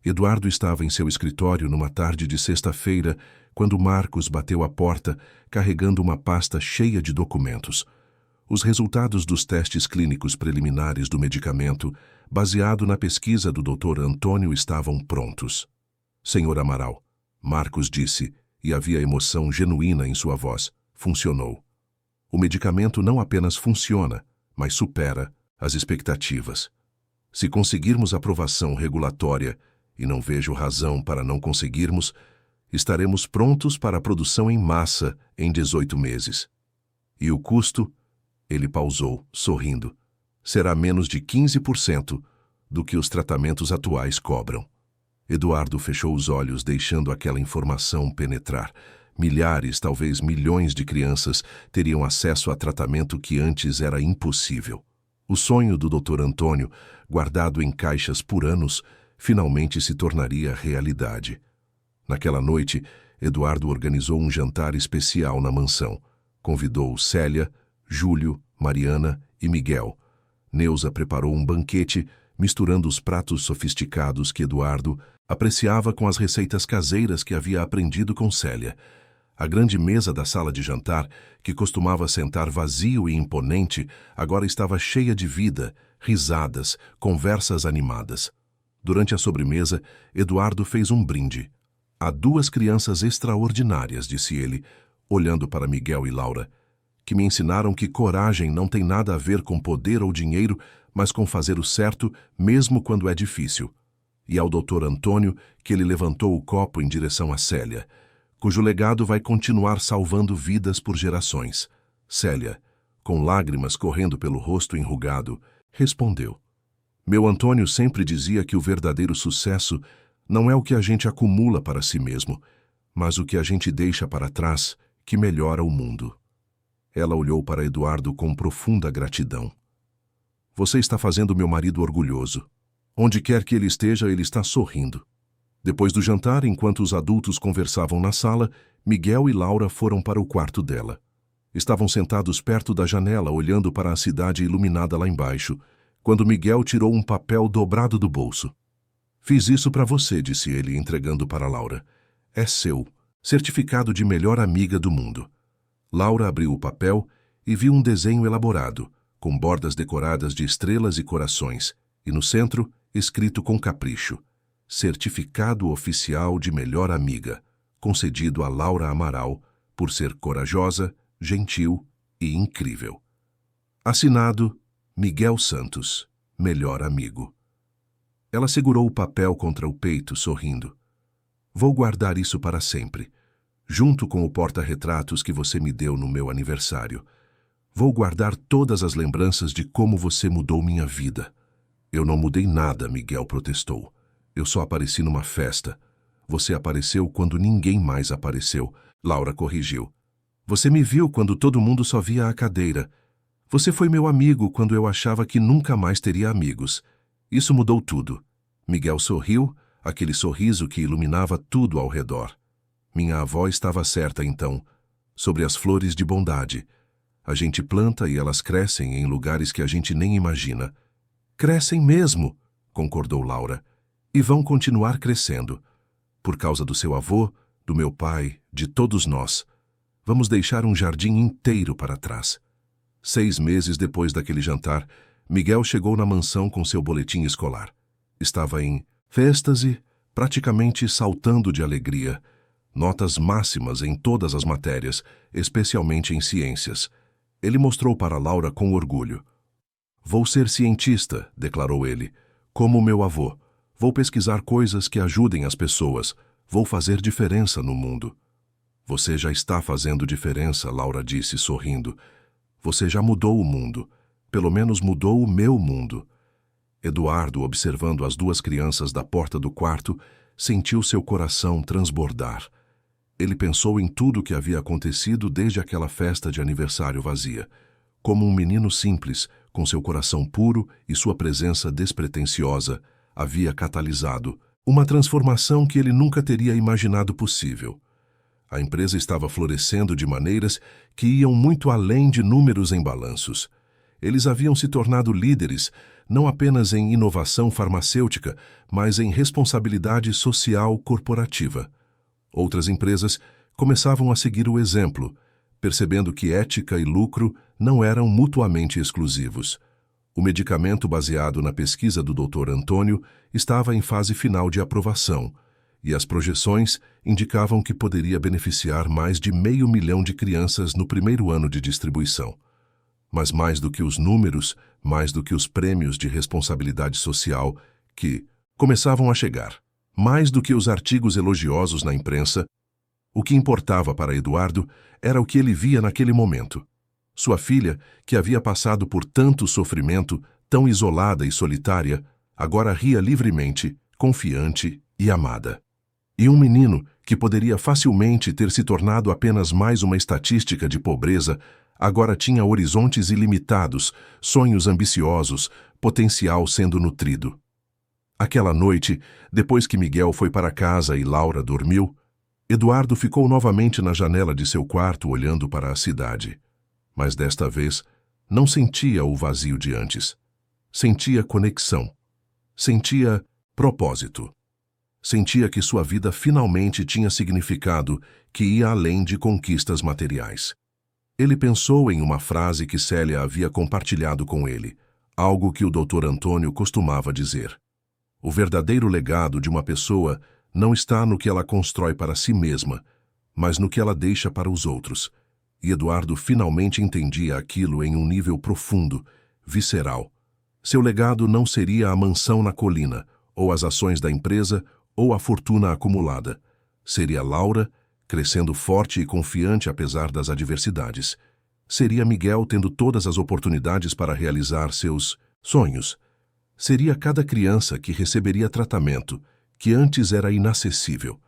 Speaker 1: Eduardo estava em seu escritório numa tarde de sexta-feira, quando Marcos bateu à porta, carregando uma pasta cheia de documentos. Os resultados dos testes clínicos preliminares do medicamento, baseado na pesquisa do Dr. Antônio, estavam prontos. Senhor Amaral, Marcos disse, e havia emoção genuína em sua voz, funcionou. O medicamento não apenas funciona, mas supera as expectativas. Se conseguirmos aprovação regulatória, e não vejo razão para não conseguirmos, estaremos prontos para a produção em massa em 18 meses. E o custo? Ele pausou, sorrindo. Será menos de 15% do que os tratamentos atuais cobram. Eduardo fechou os olhos, deixando aquela informação penetrar. Milhares, talvez milhões de crianças teriam acesso a tratamento que antes era impossível. O sonho do Dr. Antônio, guardado em caixas por anos, finalmente se tornaria realidade. Naquela noite, Eduardo organizou um jantar especial na mansão. Convidou Célia, Júlio, Mariana e Miguel. Neuza preparou um banquete, misturando os pratos sofisticados que Eduardo Apreciava com as receitas caseiras que havia aprendido com Célia. A grande mesa da sala de jantar, que costumava sentar vazio e imponente, agora estava cheia de vida, risadas, conversas animadas. Durante a sobremesa, Eduardo fez um brinde. Há duas crianças extraordinárias, disse ele, olhando para Miguel e Laura, que me ensinaram que coragem não tem nada a ver com poder ou dinheiro, mas com fazer o certo, mesmo quando é difícil. E ao Dr. Antônio, que ele levantou o copo em direção a Célia, cujo legado vai continuar salvando vidas por gerações. Célia, com lágrimas correndo pelo rosto enrugado, respondeu: Meu Antônio sempre dizia que o verdadeiro sucesso não é o que a gente acumula para si mesmo, mas o que a gente deixa para trás, que melhora o mundo. Ela olhou para Eduardo com profunda gratidão. Você está fazendo meu marido orgulhoso. Onde quer que ele esteja, ele está sorrindo. Depois do jantar, enquanto os adultos conversavam na sala, Miguel e Laura foram para o quarto dela. Estavam sentados perto da janela, olhando para a cidade iluminada lá embaixo, quando Miguel tirou um papel dobrado do bolso. Fiz isso para você, disse ele, entregando para Laura. É seu, certificado de melhor amiga do mundo. Laura abriu o papel e viu um desenho elaborado, com bordas decoradas de estrelas e corações, e no centro, escrito com capricho: Certificado oficial de melhor amiga, concedido a Laura Amaral, por ser corajosa, gentil e incrível. Assinado Miguel Santos, melhor amigo. Ela segurou o papel contra o peito, sorrindo. Vou guardar isso para sempre, junto com o porta-retratos que você me deu no meu aniversário. Vou guardar todas as lembranças de como você mudou minha vida. Eu não mudei nada, Miguel protestou. Eu só apareci numa festa. Você apareceu quando ninguém mais apareceu, Laura corrigiu. Você me viu quando todo mundo só via a cadeira. Você foi meu amigo quando eu achava que nunca mais teria amigos. Isso mudou tudo. Miguel sorriu, aquele sorriso que iluminava tudo ao redor. Minha avó estava certa então, sobre as flores de bondade. A gente planta e elas crescem em lugares que a gente nem imagina. Crescem mesmo, concordou Laura, e vão continuar crescendo. Por causa do seu avô, do meu pai, de todos nós. Vamos deixar um jardim inteiro para trás. 6 meses depois daquele jantar, Miguel chegou na mansão com seu boletim escolar. Estava em êxtase, praticamente saltando de alegria. Notas máximas em todas as matérias, especialmente em ciências. Ele mostrou para Laura com orgulho. Vou ser cientista, declarou ele, como meu avô. Vou pesquisar coisas que ajudem as pessoas. Vou fazer diferença no mundo. Você já está fazendo diferença, Laura disse, sorrindo. Você já mudou o mundo. Pelo menos mudou o meu mundo. Eduardo, observando as duas crianças da porta do quarto, sentiu seu coração transbordar. Ele pensou em tudo o que havia acontecido desde aquela festa de aniversário vazia. Como um menino simples, com seu coração puro e sua presença despretensiosa, havia catalisado uma transformação que ele nunca teria imaginado possível. A empresa estava florescendo de maneiras que iam muito além de números em balanços. Eles haviam se tornado líderes, não apenas em inovação farmacêutica, mas em responsabilidade social corporativa. Outras empresas começavam a seguir o exemplo, percebendo que ética e lucro não eram mutuamente exclusivos. O medicamento baseado na pesquisa do Dr. Antônio estava em fase final de aprovação, e as projeções indicavam que poderia beneficiar mais de 500 mil de crianças no primeiro ano de distribuição. Mas mais do que os números, mais do que os prêmios de responsabilidade social que começavam a chegar, mais do que os artigos elogiosos na imprensa, o que importava para Eduardo era o que ele via naquele momento. Sua filha, que havia passado por tanto sofrimento, tão isolada e solitária, agora ria livremente, confiante e amada. E um menino, que poderia facilmente ter se tornado apenas mais uma estatística de pobreza, agora tinha horizontes ilimitados, sonhos ambiciosos, potencial sendo nutrido. Aquela noite, depois que Miguel foi para casa e Laura dormiu, Eduardo ficou novamente na janela de seu quarto olhando para a cidade. Mas desta vez, não sentia o vazio de antes. Sentia conexão. Sentia propósito. Sentia que sua vida finalmente tinha significado que ia além de conquistas materiais. Ele pensou em uma frase que Célia havia compartilhado com ele, algo que o Dr. Antônio costumava dizer. O verdadeiro legado de uma pessoa não está no que ela constrói para si mesma, mas no que ela deixa para os outros. E Eduardo finalmente entendia aquilo em um nível profundo, visceral. Seu legado não seria a mansão na colina, ou as ações da empresa, ou a fortuna acumulada. Seria Laura, crescendo forte e confiante apesar das adversidades. Seria Miguel tendo todas as oportunidades para realizar seus sonhos. Seria cada criança que receberia tratamento, que antes era inacessível.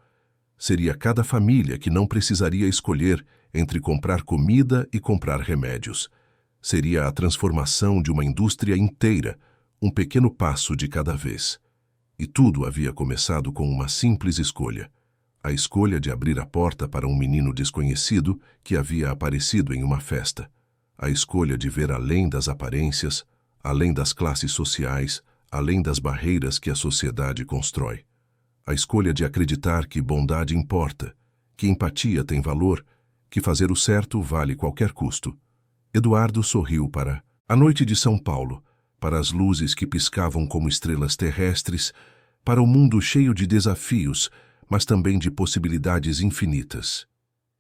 Speaker 1: Seria cada família que não precisaria escolher entre comprar comida e comprar remédios. Seria a transformação de uma indústria inteira, um pequeno passo de cada vez. E tudo havia começado com uma simples escolha. A escolha de abrir a porta para um menino desconhecido que havia aparecido em uma festa. A escolha de ver além das aparências, além das classes sociais, além das barreiras que a sociedade constrói. A escolha de acreditar que bondade importa, que empatia tem valor, que fazer o certo vale qualquer custo. Eduardo sorriu para a noite de São Paulo, para as luzes que piscavam como estrelas terrestres, para o mundo cheio de desafios, mas também de possibilidades infinitas.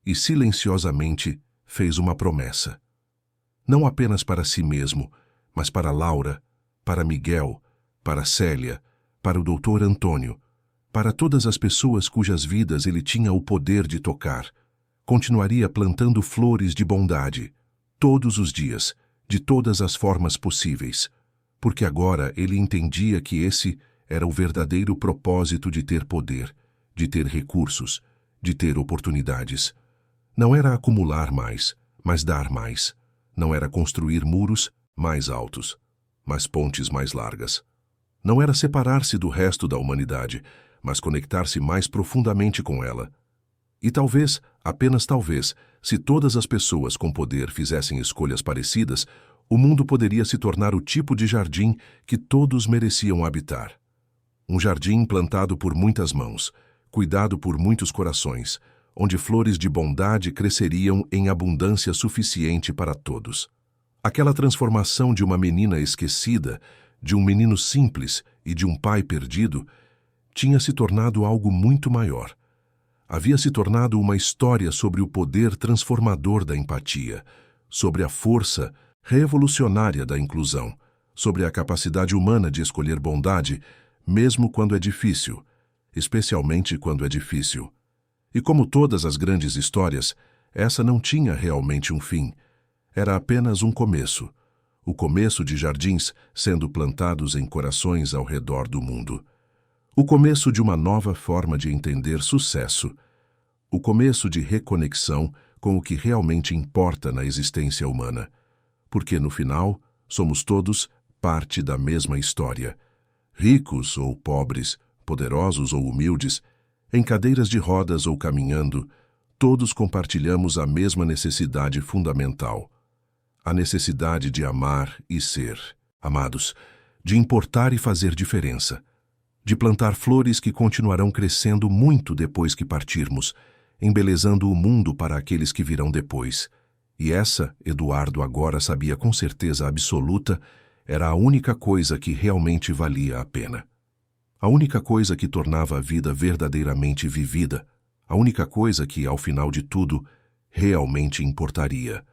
Speaker 1: E silenciosamente fez uma promessa. Não apenas para si mesmo, mas para Laura, para Miguel, para Célia, para o Dr. Antônio, para todas as pessoas cujas vidas ele tinha o poder de tocar. Continuaria plantando flores de bondade, todos os dias, de todas as formas possíveis, porque agora ele entendia que esse era o verdadeiro propósito de ter poder, de ter recursos, de ter oportunidades. Não era acumular mais, mas dar mais. Não era construir muros mais altos, mas pontes mais largas. Não era separar-se do resto da humanidade, mas conectar-se mais profundamente com ela. E talvez, apenas talvez, se todas as pessoas com poder fizessem escolhas parecidas, o mundo poderia se tornar o tipo de jardim que todos mereciam habitar. Um jardim plantado por muitas mãos, cuidado por muitos corações, onde flores de bondade cresceriam em abundância suficiente para todos. Aquela transformação de uma menina esquecida, de um menino simples e de um pai perdido, tinha se tornado algo muito maior. Havia se tornado uma história sobre o poder transformador da empatia, sobre a força revolucionária da inclusão, sobre a capacidade humana de escolher bondade, mesmo quando é difícil, especialmente quando é difícil. E como todas as grandes histórias, essa não tinha realmente um fim. Era apenas um começo. O começo de jardins sendo plantados em corações ao redor do mundo. O começo de uma nova forma de entender sucesso. O começo de reconexão com o que realmente importa na existência humana. Porque, no final, somos todos parte da mesma história. Ricos ou pobres, poderosos ou humildes, em cadeiras de rodas ou caminhando, todos compartilhamos a mesma necessidade fundamental. A necessidade de amar e ser amados, de importar e fazer diferença, de plantar flores que continuarão crescendo muito depois que partirmos, embelezando o mundo para aqueles que virão depois. E essa, Eduardo agora sabia com certeza absoluta, era a única coisa que realmente valia a pena. A única coisa que tornava a vida verdadeiramente vivida, a única coisa que, ao final de tudo, realmente importaria.